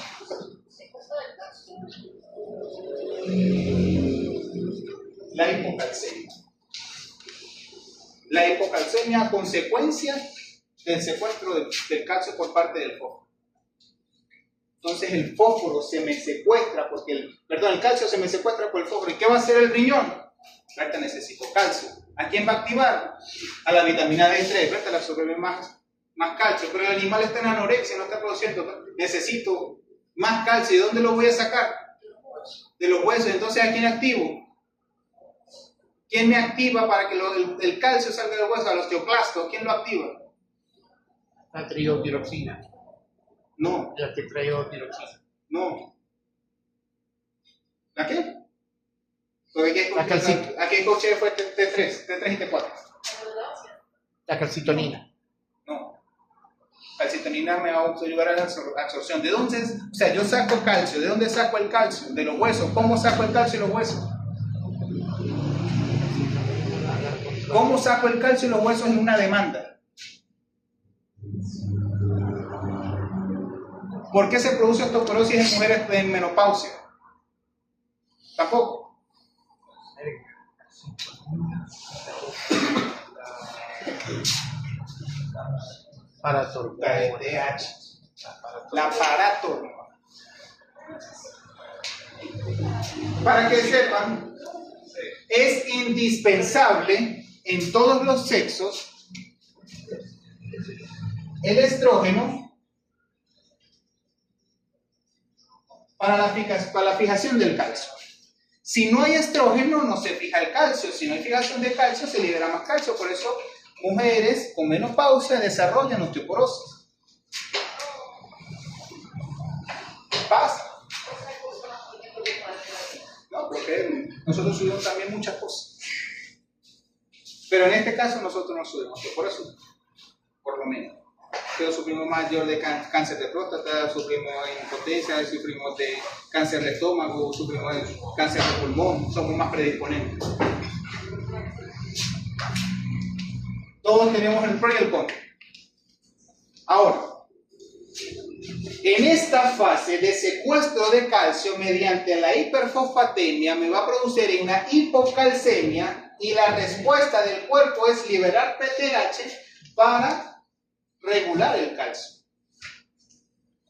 La hipocalcemia. La hipocalcemia a consecuencia del secuestro del calcio por parte del fósforo. Entonces el fósforo se me secuestra porque el calcio se me secuestra por el fósforo. ¿Y qué va a hacer el riñón? Ahorita necesito calcio. ¿A quién va a activar? A la vitamina D3. Ahorita la absorbe más calcio. Pero el animal está en anorexia, no está produciendo. Necesito más calcio. ¿Y de dónde lo voy a sacar? De los huesos. Entonces, ¿a quién activo? ¿Quién me activa para que el calcio salga de los huesos? A los osteoclastos. ¿Quién lo activa? La triotiroxina. No. La tetraiotiroxina. No. ¿La qué? Porque aquí escuché fue T3 y T4. La calcitonina. No. Calcitonina me va a ayudar a la absorción. ¿De dónde? O sea, yo saco calcio. ¿De dónde saco el calcio? De los huesos. ¿Cómo saco el calcio de los huesos? ¿Cómo saco el calcio de los huesos en una demanda? ¿Por qué se produce osteoporosis en mujeres en menopausia? Tampoco. Paratormona. La paratormona. Para que sepan, es indispensable en todos los sexos el estrógeno para la fijación del calcio. Si no hay estrógeno, no se fija el calcio. Si no hay fijación de calcio, se libera más calcio. Por eso, mujeres con menopausia desarrollan osteoporosis. Pasa. No, porque nosotros subimos también muchas cosas. Pero en este caso, nosotros no subimos osteoporosis, por lo menos. Pero sufrimos mayor de cáncer de próstata, sufrimos de impotencia, sufrimos de cáncer de estómago, sufrimos de cáncer de pulmón, somos más predisponentes. Todos tenemos el pro y el contra. Ahora, en esta fase de secuestro de calcio mediante la hiperfosfatemia me va a producir una hipocalcemia y la respuesta del cuerpo es liberar PTH para regular el calcio.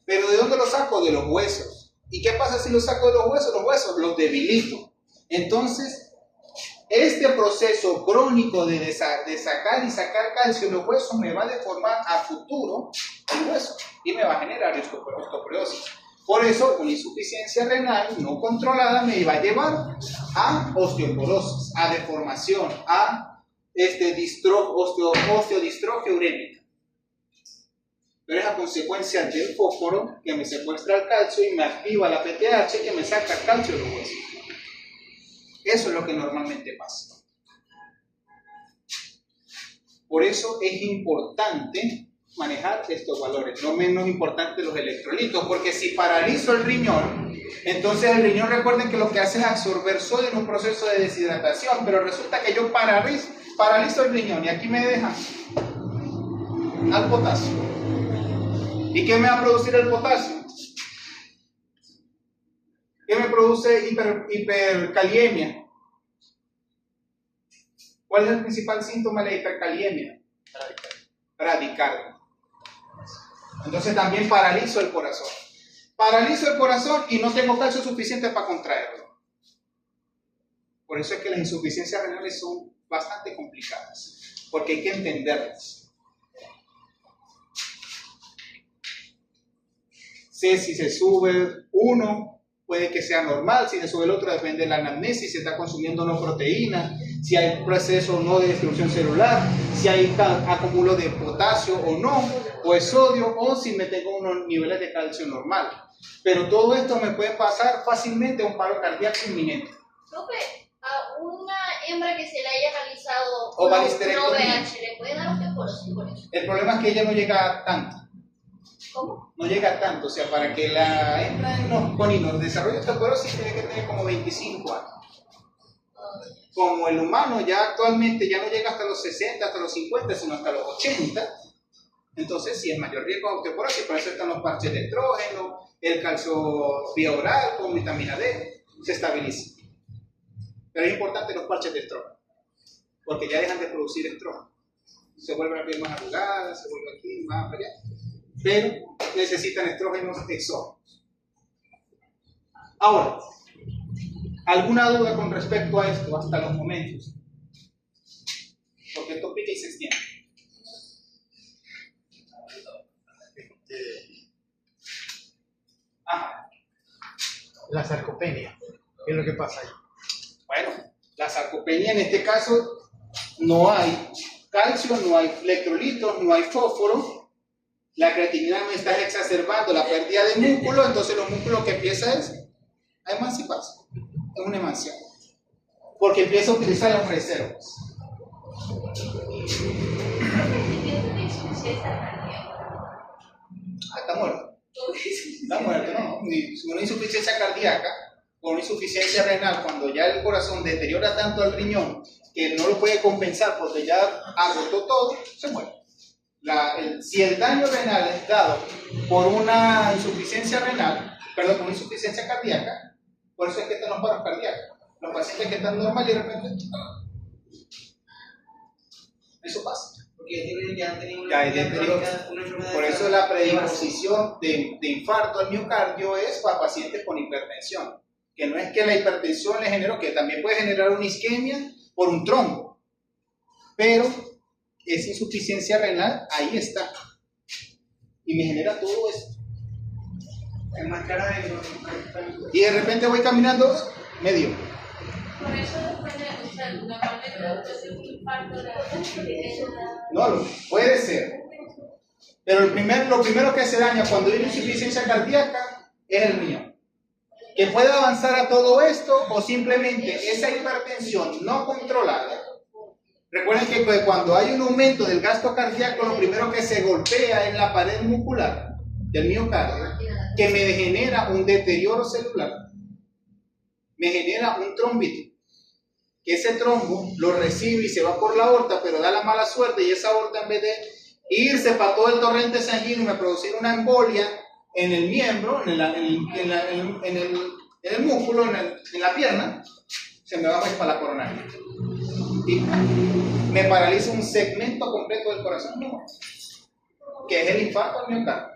¿Pero de dónde lo saco? De los huesos. ¿Y qué pasa si lo saco de los huesos? Los huesos los debilito. Entonces, este proceso crónico de sacar y sacar calcio de los huesos me va a deformar a futuro el hueso y me va a generar osteoporosis. Por eso, una insuficiencia renal no controlada me va a llevar a osteoporosis, a deformación, a osteodistrofia urémica. Pero es a consecuencia del fósforo que me secuestra el calcio y me activa la PTH que me saca el calcio de los huesos. Eso es lo que normalmente pasa. Por eso es importante manejar estos valores, no menos importante los electrolitos, porque si paralizo el riñón, entonces el riñón, recuerden que lo que hace es absorber sodio en un proceso de deshidratación, pero resulta que yo paralizo el riñón y aquí me deja al potasio. ¿Y qué me va a producir el potasio? ¿Qué me produce hipercaliemia? ¿Cuál es el principal síntoma de la hipercaliemia? Bradicardia. Entonces también paralizo el corazón. Paralizo el corazón y no tengo calcio suficiente para contraerlo. Por eso es que las insuficiencias renales son bastante complicadas, porque hay que entenderlas. Sé si se sube uno, puede que sea normal, si se sube el otro depende de la anamnesis, si se está consumiendo o no proteína, si hay proceso o no de destrucción celular, si hay acúmulo de potasio o no, o de sodio, o si me tengo unos niveles de calcio normal. Pero todo esto me puede pasar fácilmente a un paro cardíaco inminente. Profe, a una hembra que se le haya realizado O una balisterectomía. OVH, ¿le puede dar osteoporosis por eso? El problema es que ella no llega tanto. ¿Cómo? No llega tanto, o sea, para que la hembra en los coninos desarrolle osteoporosis tiene que tener como 25 años. Como el humano ya actualmente ya no llega hasta los 60, hasta los 50, sino hasta los 80, entonces sí es mayor riesgo de osteoporosis, por eso están los parches de estrógeno, el calcio vía oral con vitamina D, se estabiliza. Pero es importante los parches de estrógeno, porque ya dejan de producir estrógeno. Se vuelve la piel más arrugada, se vuelve aquí, más para allá. Pero necesitan estrógenos exógenos. Ahora, ¿alguna duda con respecto a esto hasta los momentos? Porque esto pica y se extiende. Ajá. La sarcopenia. ¿Qué es lo que pasa ahí? Bueno, la sarcopenia en este caso no hay calcio, no hay electrolitos, no hay fósforo. La creatinina me está exacerbando la pérdida de músculo, entonces los músculos que empieza es a emanciparse. Es una emancipación. Porque empieza a utilizar las reservas. Está muerto. Está muerto, ¿no? Una insuficiencia cardíaca o una insuficiencia renal, cuando ya el corazón deteriora tanto al riñón que no lo puede compensar porque ya agotó todo, se muere. Si el daño renal es dado por una insuficiencia renal, perdón, por una insuficiencia cardíaca, por eso es que están los paros cardíacos. Los pacientes que están normales y de repente, eso pasa. Porque ya han tenido Ya hay deterioro. una enfermedad. Por eso la predisposición de infarto al miocardio es para pacientes con hipertensión. Que no es que la hipertensión le generó, que también puede generar una isquemia por un trombo. Pero esa insuficiencia renal ahí está. Y me genera todo esto. Es más cara de Y de repente voy caminando medio. Por eso después de, o sea, normalmente después de un infarto No, puede ser. Pero lo primero que se daña cuando hay una insuficiencia cardíaca es el riñón. Que puede avanzar a todo esto o simplemente esa hipertensión no controlada. Recuerden que cuando hay un aumento del gasto cardíaco, lo primero que se golpea es la pared muscular del miocardio, que me genera un deterioro celular, me genera un trombito, que ese trombo lo recibe y se va por la aorta, pero da la mala suerte y esa aorta, en vez de irse para todo el torrente sanguíneo y me producir una embolia en el miembro, en el músculo, en la pierna, se me va para la coronaria y me paraliza un segmento completo del corazón, que es el infarto al miocardio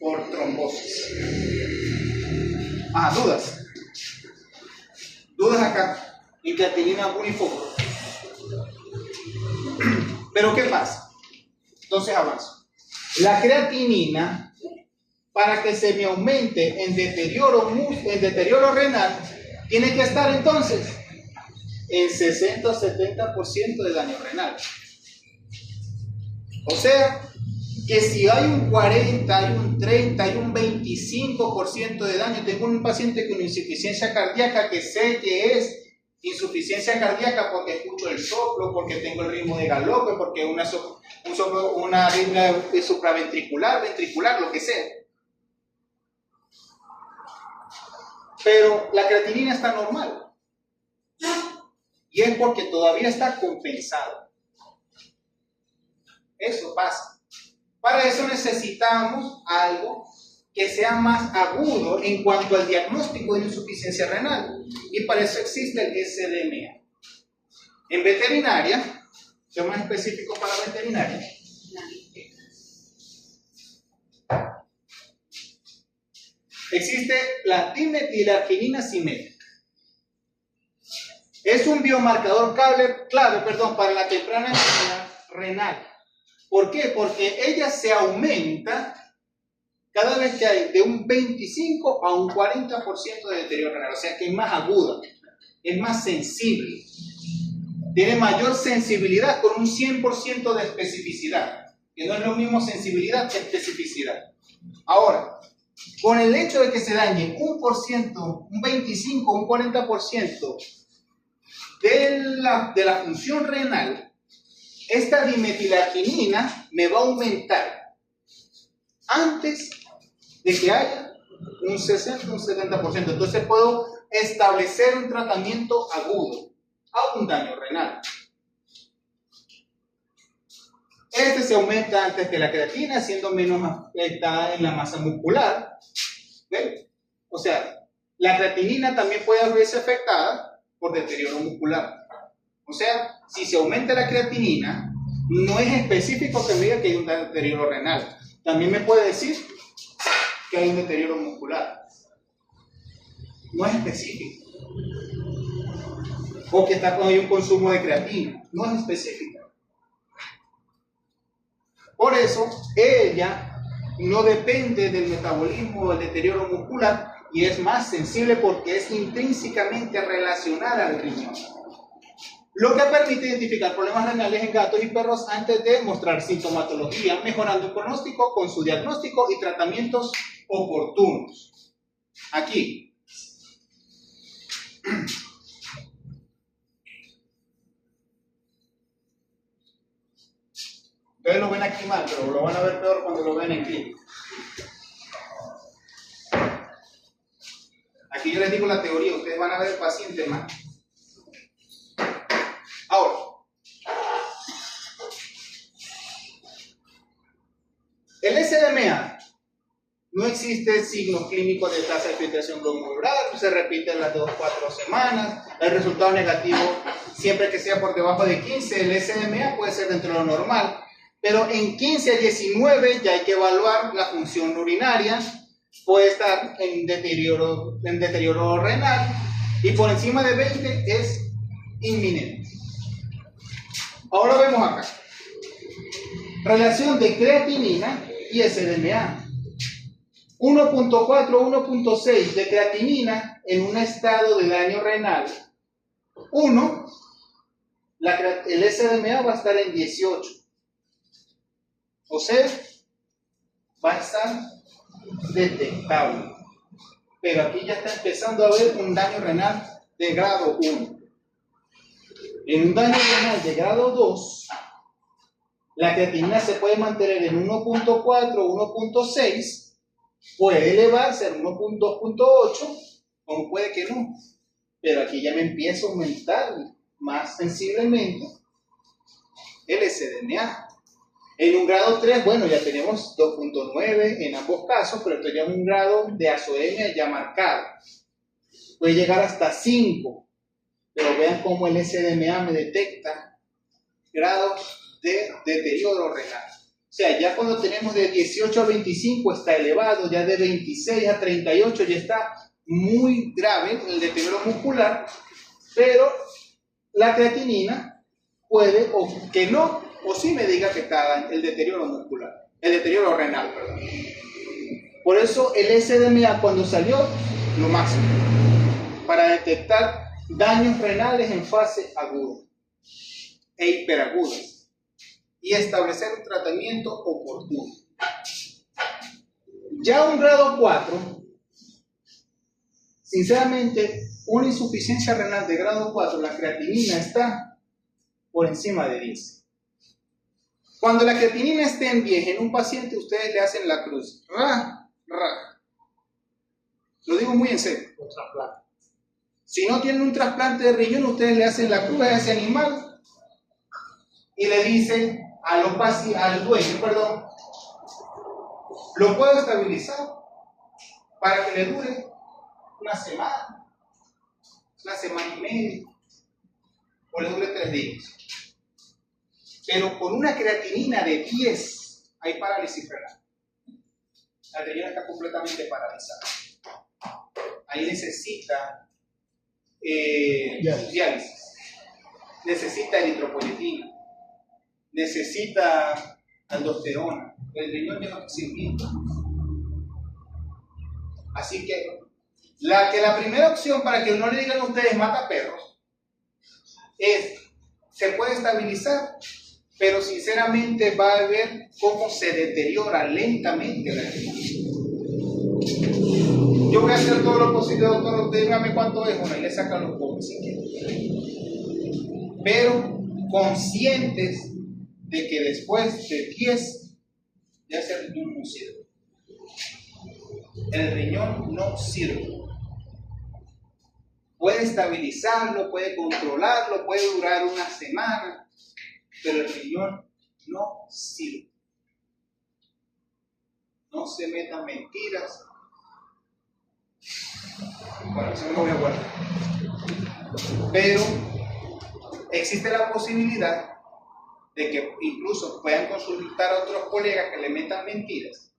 por trombosis. ¿Dudas? ¿Dudas acá? Creatinina unifósforo. Pero ¿qué pasa? Entonces avanzo. La creatinina, para que se me aumente en deterioro renal, tiene que estar entonces en 60 o 70% de daño renal. O sea, que si hay un 40, hay un 30, hay un 25% de daño, tengo un paciente con insuficiencia cardíaca que sé que es insuficiencia cardíaca porque escucho el soplo, porque tengo el ritmo de galope, porque una arritmia supraventricular, ventricular, lo que sea. Pero la creatinina está normal. Y es porque todavía está compensado. Eso pasa. Para eso necesitamos algo que sea más agudo en cuanto al diagnóstico de insuficiencia renal. Y para eso existe el SDMA. En veterinaria, ¿qué más específico para veterinaria? Existe la dimetilarginina simétrica. Es un biomarcador clave para la temprana enfermedad renal. ¿Por qué? Porque ella se aumenta cada vez que hay de un 25 a un 40% de deterioro renal. O sea que es más aguda, es más sensible. Tiene mayor sensibilidad con un 100% de especificidad. Que no es lo mismo sensibilidad que especificidad. Ahora, con el hecho de que se dañe un 25, un 40% de la función renal, esta dimetilarginina me va a aumentar antes de que haya un 60, un 70%. Entonces puedo establecer un tratamiento agudo a un daño renal. Este se aumenta antes que la creatina, siendo menos afectada en la masa muscular. ¿Ven? O sea, la creatinina también puede verse afectada por deterioro muscular. O sea, si se aumenta la creatinina, no es específico que me diga que hay un deterioro renal. También me puede decir que hay un deterioro muscular. No es específico. O que hay un consumo de creatina. No es específico. Por eso, ella no depende del metabolismo o del deterioro muscular y es más sensible porque es intrínsecamente relacionada al riñón. Lo que permite identificar problemas renales en gatos y perros antes de mostrar sintomatología, mejorando el pronóstico con su diagnóstico y tratamientos oportunos. Aquí. Ustedes lo ven aquí mal, pero lo van a ver peor cuando lo ven en clínica. Aquí yo les digo la teoría, ustedes van a ver el paciente mal. Ahora, el SDMA no existe signos clínicos de tasa de filtración glomerular, se repite en las 2 o 4 semanas, el resultado negativo siempre que sea por debajo de 15, el SDMA puede ser dentro de lo normal. Pero en 15 a 19 ya hay que evaluar la función urinaria, puede estar en deterioro renal y por encima de 20 es inminente. Ahora vemos acá. Relación de creatinina y SDMA. 1.4, 1.6 de creatinina en un estado de daño renal. 1, el SDMA va a estar en 18. O sea, va a estar detectable. Pero aquí ya está empezando a haber un daño renal de grado 1. En un daño renal de grado 2, la creatinina se puede mantener en 1.4, 1.6, puede elevarse a 2.8, o puede que no. Pero aquí ya me empieza a aumentar más sensiblemente el SDMA. En un grado 3, bueno, ya tenemos 2.9 en ambos casos, pero esto ya es un grado de azoemia ya marcado. Puede llegar hasta 5, pero vean cómo el SDMA me detecta grados de deterioro renal. O sea, ya cuando tenemos de 18 a 25 está elevado, ya de 26 a 38 ya está muy grave el deterioro muscular, pero la creatinina puede o que no, o sí me diga que está el deterioro muscular, el deterioro renal, perdón. Por eso el SDMA cuando salió, lo máximo, para detectar daños renales en fase aguda e hiperaguda y establecer un tratamiento oportuno. Ya un grado 4, sinceramente, una insuficiencia renal de grado 4, la creatinina está por encima de 10. Cuando la creatinina esté en 10 en un paciente, ustedes le hacen la cruz. Lo digo muy en serio. Si no tienen un trasplante de riñón, ustedes le hacen la cruz a ese animal y le dicen al dueño, ¿lo puedo estabilizar? para que le dure una semana y media, o le dure 3 días. Pero con una creatinina de 10 hay parálisis renal. La riñón está completamente paralizada. Ahí necesita diálisis, necesita eritropoyetina, necesita aldosterona. El riñón ya no está sirviendo. Así que la primera opción para que no le digan a ustedes mata perros es, se puede estabilizar, pero sinceramente va a ver cómo se deteriora lentamente la riñón. Yo voy a hacer todo lo posible, doctor, usted dígame cuánto es, bueno, y le sacan los pobres si quieren. Pero conscientes de que después de 10 ya ese riñón no sirve. El riñón no sirve. Puede estabilizarlo, puede controlarlo, puede durar una semana, pero el riñón no sirve. No se metan mentiras. Bueno, eso no lo voy a guardar. Pero existe la posibilidad de que incluso puedan consultar a otros colegas que le metan mentiras.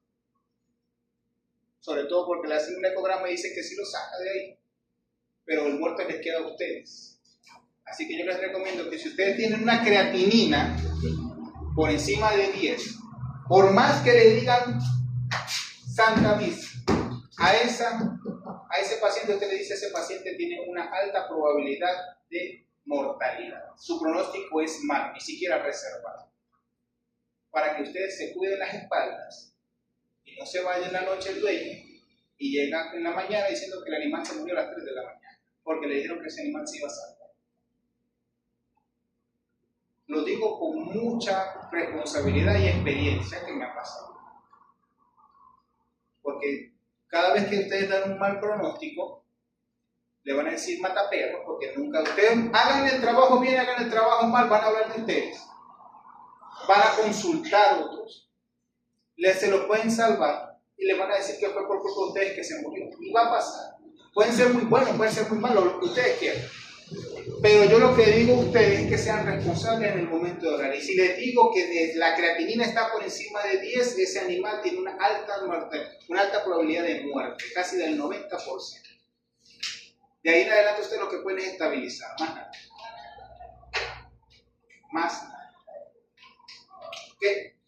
Sobre todo porque le hacen un ecograma y dicen que sí lo saca de ahí. Pero el muerto les queda a ustedes. Así que yo les recomiendo que si ustedes tienen una creatinina por encima de 10, por más que le digan Santa Misa, a ese paciente usted le dice, ese paciente tiene una alta probabilidad de mortalidad. Su pronóstico es malo, ni siquiera reservado. Para que ustedes se cuiden las espaldas y no se vaya en la noche el dueño y llega en la mañana diciendo que el animal se murió a las 3 de la mañana, porque le dijeron que ese animal se iba a salvar. Lo digo con mucha responsabilidad y experiencia que me ha pasado. Porque cada vez que ustedes dan un mal pronóstico, le van a decir mata perros, porque nunca ustedes hagan el trabajo bien, hagan el trabajo mal, van a hablar de ustedes. Van a consultar a otros. Se lo pueden salvar y le van a decir que fue por culpa de ustedes que se murió. Y va a pasar. Pueden ser muy buenos, pueden ser muy malos, lo que ustedes quieran. Pero yo lo que digo a ustedes es que sean responsables en el momento de orar. Y si les digo que la creatinina está por encima de 10, ese animal tiene una alta probabilidad de muerte, casi del 90%. De ahí en adelante usted lo que puede es estabilizar, más nada. Más nada. ¿Qué?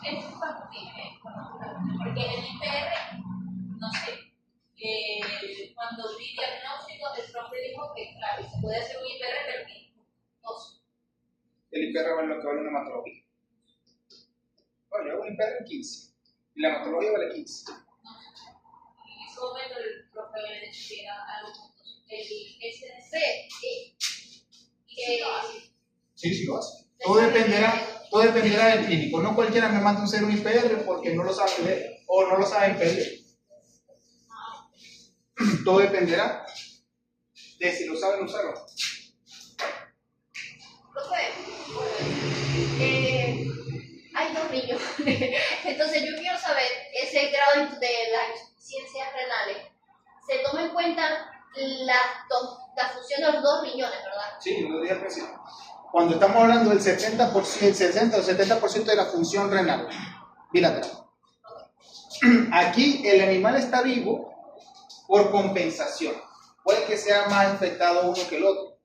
Es factible, porque en el IPR, no sé, cuando vi diagnóstico, el profe dijo que, claro, se puede hacer un IPR, pero que no sé. El IPR vale lo que vale una hematología. Bueno, yo hago un IPR en 15, y la hematología vale 15. No sé. En ese momento el profe había dicho que era algo, el SDC, Sí, lo hace. Todo dependerá del clínico. No cualquiera me manda a hacer un IPR porque no lo sabe leer o no lo sabe pedir. Todo dependerá de si lo saben usar o no. Profe, hay 2 niños. Entonces yo quiero saber, ese grado de las ciencias renales, se toma en cuenta la función de los 2 riñones, ¿verdad? Sí, lo dije al principio. Cuando estamos hablando del 60% o 70% de la función renal bilateral. Aquí el animal está vivo por compensación. Puede que sea más afectado uno que el otro.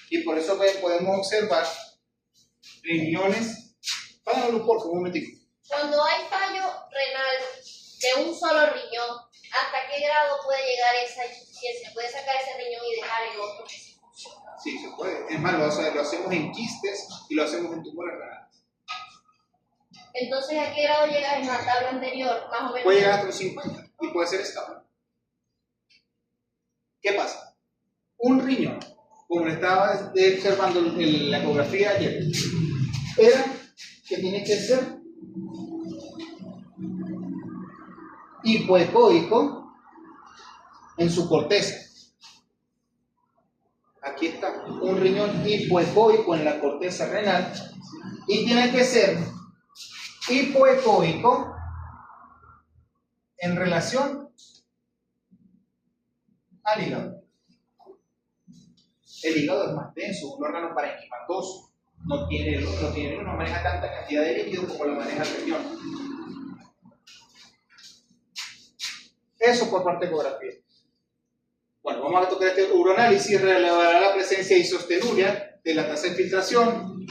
Y por eso podemos observar riñones. Págalo por un momentito. Cuando hay fallo renal de un solo riñón, ¿hasta qué grado puede llegar esa insuficiencia? ¿Puede sacar ese riñón y dejar el otro que sí funciona? Sí, se puede. Es más, lo hacemos en quistes y lo hacemos en tumores renales. Entonces, ¿a qué grado llega en la tabla anterior? Más o menos. Puede llegar hasta los 50 y puede ser estable. ¿Qué pasa? Un riñón, como le estaba observando en la ecografía ayer, era que tiene que ser hipoecoico en su corteza. Aquí está un riñón hipoecoico en la corteza renal y tiene que ser hipoecoico en relación al hígado. El hígado es más denso, un órgano parenquimatoso, no maneja tanta cantidad de líquido como lo maneja el riñón. Eso por parte de ecografía. Bueno, vamos a tocar este uroanálisis, revelará la presencia de isostenuria de la tasa de filtración,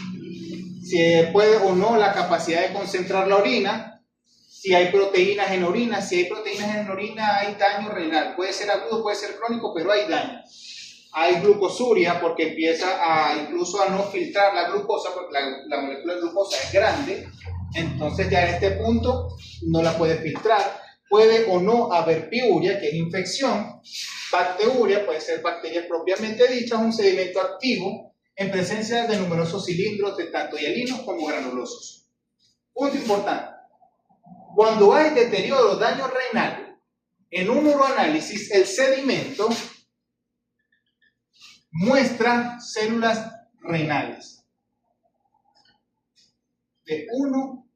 si puede o no la capacidad de concentrar la orina, si hay proteínas en orina. Si hay proteínas en orina hay daño renal, puede ser agudo, puede ser crónico, pero hay daño. Hay glucosuria porque empieza incluso a no filtrar la glucosa, porque la molécula de glucosa es grande, entonces ya en este punto no la puede filtrar. Puede o no haber piuria, que es infección. Bacteriuria puede ser bacterias propiamente dichas, un sedimento activo en presencia de numerosos cilindros de tanto hialinos como granulosos. Punto importante. Cuando hay deterioro, daño renal, en un uroanálisis el sedimento muestra células renales de 1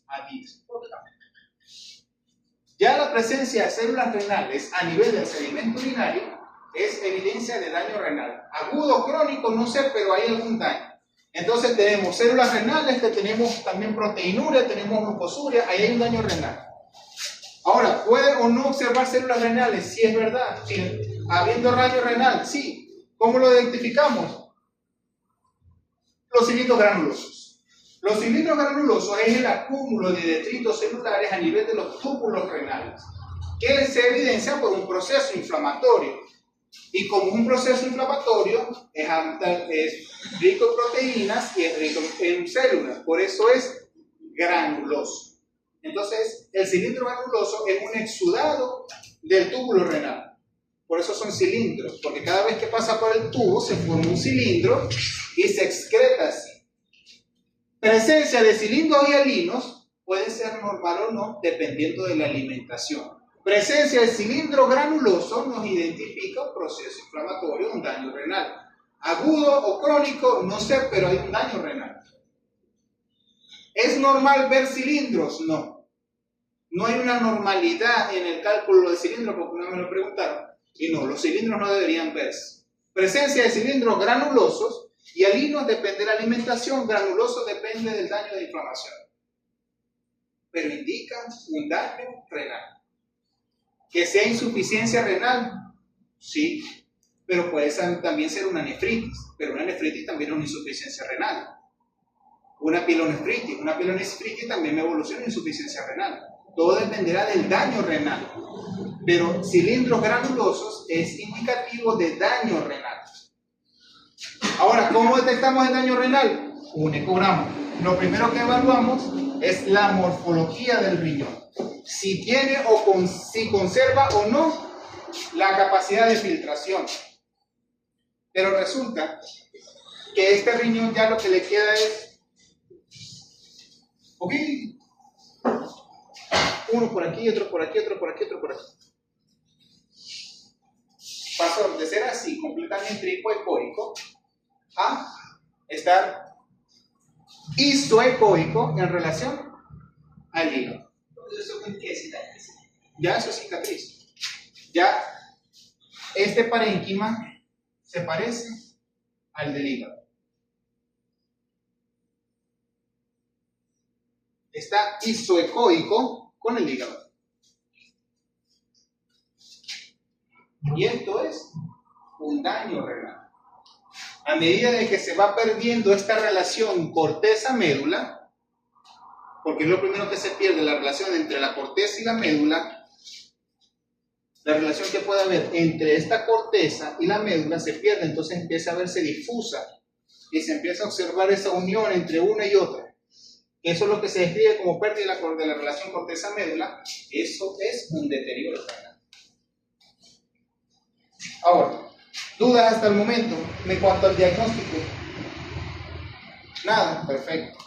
a 10. Ya la presencia de células renales a nivel del sedimento urinario es evidencia de daño renal. Agudo o crónico, no sé, pero hay algún daño. Entonces tenemos células renales, que tenemos también proteinuria, tenemos glucosuria, ahí hay un daño renal. Ahora, ¿puede o no observar células renales? Sí, es verdad. Sí, habiendo daño renal, sí. ¿Cómo lo identificamos? Los cilindros granulosos. Los cilindros granulosos es el acúmulo de detritos celulares a nivel de los túbulos renales, que se evidencia por un proceso inflamatorio. Y como un proceso inflamatorio es rico en proteínas y es rico en células, por eso es granuloso. Entonces, el cilindro granuloso es un exudado del túbulo renal. Por eso son cilindros, porque cada vez que pasa por el tubo se forma un cilindro y se excreta así. Presencia de cilindros hialinos puede ser normal o no, dependiendo de la alimentación. Presencia de cilindro granuloso nos identifica un proceso inflamatorio, un daño renal. Agudo o crónico, no sé, pero hay un daño renal. ¿Es normal ver cilindros? No. No hay una normalidad en el cálculo de cilindros, porque no me lo preguntaron. Y no, los cilindros no deberían verse. Presencia de cilindros granulosos. Hialinos depende de la alimentación, granuloso depende del daño de inflamación. Pero indica un daño renal. ¿Que sea insuficiencia renal? Sí, pero puede también ser una nefritis. Pero una nefritis también es una insuficiencia renal. Una pielonefritis también evoluciona en insuficiencia renal. Todo dependerá del daño renal. Pero cilindros granulosos es indicativo de daño renal. Ahora, ¿cómo detectamos el daño renal? Un ecograma. Lo primero que evaluamos es la morfología del riñón. Si tiene si conserva o no la capacidad de filtración. Pero resulta que este riñón ya lo que le queda es uno por aquí, otro por aquí, otro por aquí, otro por aquí. Pasó de ser así completamente hipoecoico a estar isoecoico en relación al hígado. Ya eso es cicatriz. Ya este parénquima se parece al del hígado. Está isoecoico con el hígado. Y esto es un daño renal. A medida de que se va perdiendo esta relación corteza-médula, porque es lo primero que se pierde, la relación entre la corteza y la médula, la relación que puede haber entre esta corteza y la médula se pierde, entonces empieza a verse difusa y se empieza a observar esa unión entre una y otra. Eso es lo que se describe como pérdida de la relación corteza-médula. Eso es un deterioro renal. Ahora, ¿dudas hasta el momento en cuanto al diagnóstico? Nada, perfecto.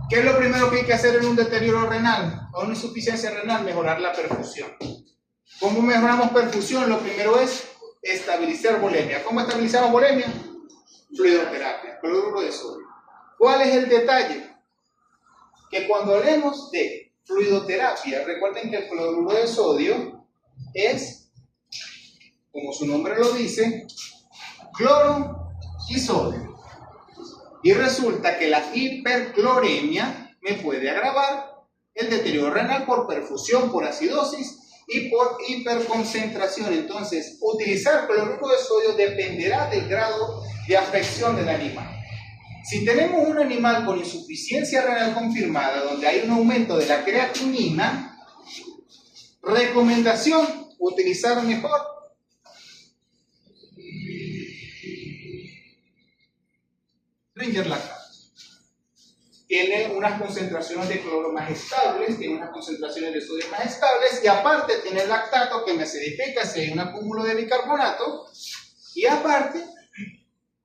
¿Qué es lo primero que hay que hacer en un deterioro renal o una insuficiencia renal? Mejorar la perfusión. ¿Cómo mejoramos perfusión? Lo primero es estabilizar volemia. ¿Cómo estabilizamos volemia? Fluidoterapia, cloruro de sodio. ¿Cuál es el detalle? que cuando hablemos de fluidoterapia, recuerden que el cloruro de sodio es, como su nombre lo dice, cloro y sodio. Y resulta que la hipercloremia me puede agravar el deterioro renal por perfusión, por acidosis y por hiperconcentración. Entonces, utilizar cloruro de sodio dependerá del grado de afección del animal. Si tenemos un animal con insuficiencia renal confirmada, donde hay un aumento de la creatinina, recomendación, utilizar mejor Ringer lactato. Tiene unas concentraciones de cloro más estables, tiene unas concentraciones de sodio más estables, y aparte tiene el lactato que me acidifica si hay un acúmulo de bicarbonato, y aparte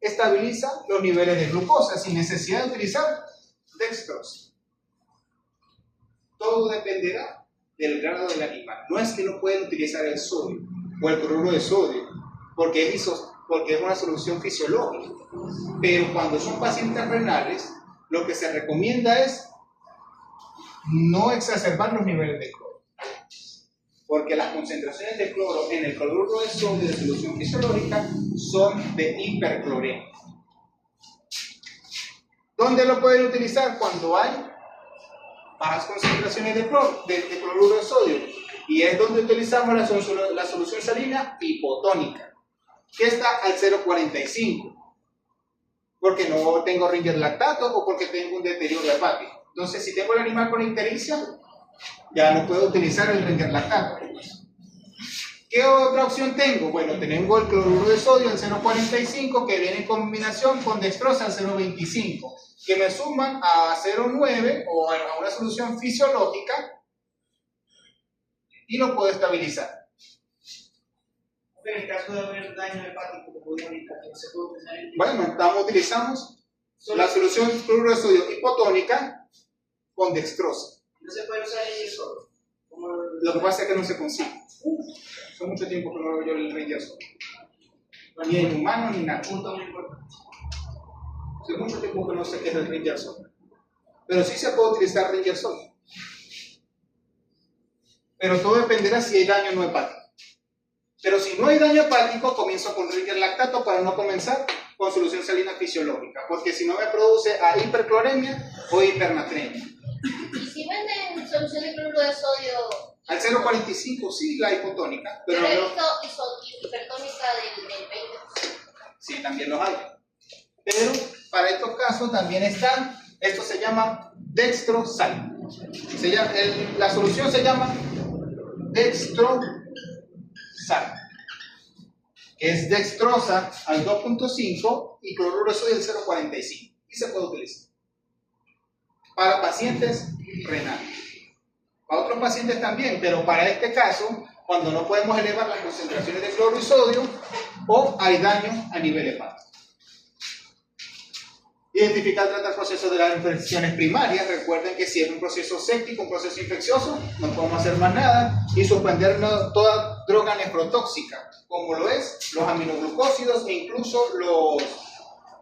estabiliza los niveles de glucosa sin necesidad de utilizar dextrosa. Todo dependerá del grado del animal. No es que no pueden utilizar el sodio o el cloruro de sodio, porque es una solución fisiológica. Pero cuando son pacientes renales, lo que se recomienda es no exacerbar los niveles de cloro, porque las concentraciones de cloro en el cloruro de sodio de solución fisiológica son de hipercloremia. ¿Dónde lo pueden utilizar? Cuando hay bajas concentraciones de cloruro de sodio, y es donde utilizamos la solución salina hipotónica, que está al 0,45. Porque no tengo Ringer lactato o porque tengo un deterioro hepático. Entonces, si tengo el animal con ictericia, ya no puedo utilizar el Ringer lactato. ¿Qué otra opción tengo? Bueno, tengo el cloruro de sodio al 0,45, que viene en combinación con dextrosa al 0,25, que me suman a 0,9 o a una solución fisiológica y lo puedo estabilizar. En el caso de haber daño hepático, como digo ahorita, que se puede utilizar en... Bueno, utilizamos la solución cloruro de sodio hipotónica con dextrosa. No se puede usar el solo. Lo que pasa es que no se consigue. Hace mucho tiempo que no veo yo el Ringer solo. Ni en humanos ni nada. Punto muy importante. Hace mucho tiempo que no sé qué es el Ringer solo. Pero sí se puede utilizar Ringer solo. Pero todo dependerá si hay daño no hepático. Pero si no hay daño hepático, comienzo con Ringer lactato para no comenzar con solución salina fisiológica, porque si no me produce a hipercloremia o hipernatremia. ¿Y si venden solución de cloruro de sodio? Al 0,45 sí, la hipotónica, pero Yo he no. visto hipertónica del 20. Sí, también los hay. Pero para estos casos también están, esto se llama dextrosal. La solución se llama dextrosal, que es dextrosa al 2,5 y cloruro de sodio al 0,45. Y se puede utilizar para pacientes renales. Para otros pacientes también, pero para este caso, cuando no podemos elevar las concentraciones de cloro y sodio o hay daño a nivel hepático. Identificar, tratar procesos de las infecciones primarias. Recuerden que si es un proceso séptico, un proceso infeccioso, no podemos hacer más nada, y suspender toda droga nefrotóxica, como lo es los aminoglucósidos e incluso los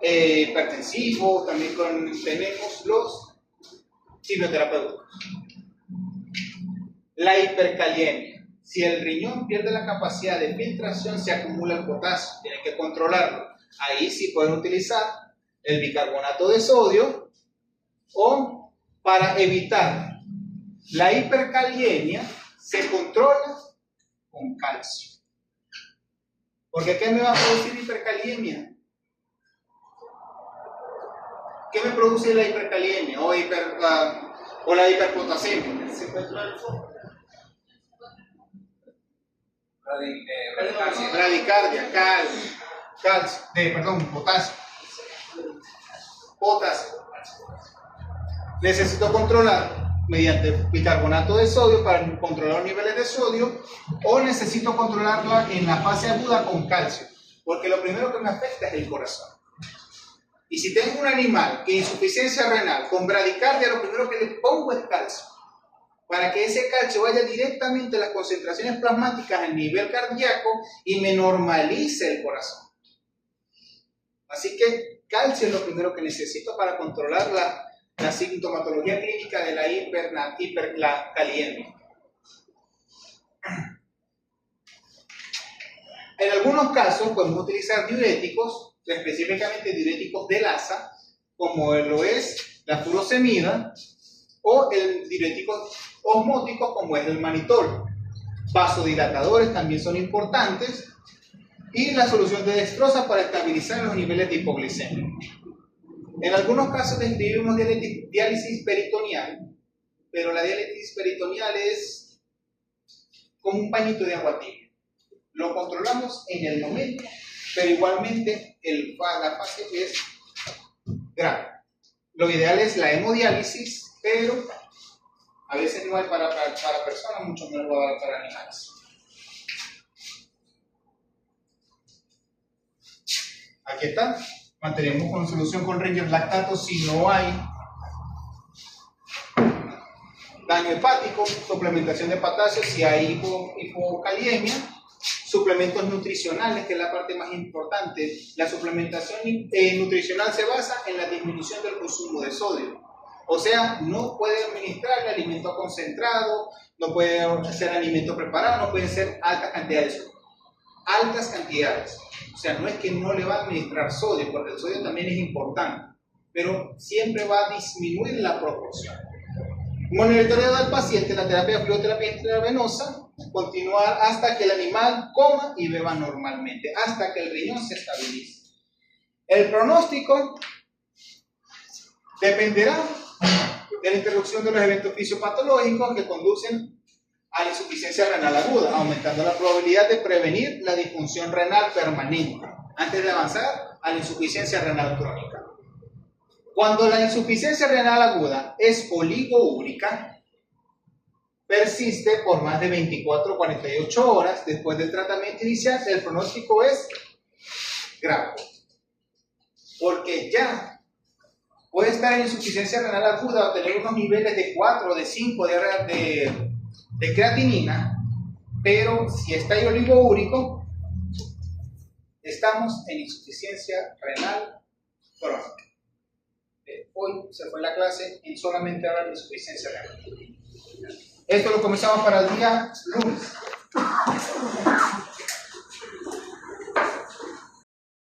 hipertensivos. También tenemos los quimioterapéuticos. La hipercaliemia. Si el riñón pierde la capacidad de filtración, se acumula el potasio, tienen que controlarlo. Ahí sí pueden utilizar el bicarbonato de sodio, o para evitar la hipercaliemia se controla con calcio. Porque ¿qué me va a producir hipercaliemia? ¿Qué me produce la hipercaliemia o la hiperpotasemia? Se controla el foco. Bradicardia, potasio. Necesito controlar mediante bicarbonato de sodio para controlar los niveles de sodio, o necesito controlarla en la fase aguda con calcio, porque lo primero que me afecta es el corazón. Y si tengo un animal que insuficiencia renal con bradicardia, lo primero que le pongo es calcio, para que ese calcio vaya directamente a las concentraciones plasmáticas en nivel cardíaco y me normalice el corazón. Así que calcio es lo primero que necesito para controlar la sintomatología clínica de la hiperkaliemia. En algunos casos podemos utilizar diuréticos, específicamente diuréticos de Lassa, como lo es la furosemida, o el diurético osmótico como es el manitol. Vasodilatadores también son importantes, y la solución de dextrosa para estabilizar los niveles de hipoglicemia. En algunos casos describimos diálisis peritoneal, pero la diálisis peritoneal es como un pañito de agua tibia. Lo controlamos en el momento, pero igualmente la fase es grave. Lo ideal es la hemodiálisis, pero a veces no hay para personas, mucho menos va a dar para animales. Aquí está. Mantenemos con solución con Ranger lactato si no hay daño hepático, suplementación de potasio si hay hipokaliemia, suplementos nutricionales, que es la parte más importante. La suplementación nutricional se basa en la disminución del consumo de sodio. O sea, no puede administrar alimento concentrado, no puede ser alimento preparado, no pueden ser altas cantidades de sodio. Altas cantidades. O sea, no es que no le va a administrar sodio, porque el sodio también es importante, pero siempre va a disminuir la proporción. Monitoreado del paciente, la terapia de fluidoterapia intravenosa, continuar hasta que el animal coma y beba normalmente, hasta que el riñón se estabilice. El pronóstico dependerá de la interrupción de los eventos fisiopatológicos que conducen a la insuficiencia renal aguda, aumentando la probabilidad de prevenir la disfunción renal permanente antes de avanzar a la insuficiencia renal crónica. Cuando la insuficiencia renal aguda es oligoúrica, persiste por más de 24 o 48 horas después del tratamiento inicial, el pronóstico es grave, porque ya puede estar en insuficiencia renal aguda o tener unos niveles de 4 o de 5 de creatinina, pero si está ahí oligoúrico, estamos en insuficiencia renal crónica. Hoy se fue la clase en solamente hablar de insuficiencia renal. Esto lo comenzamos para el día lunes.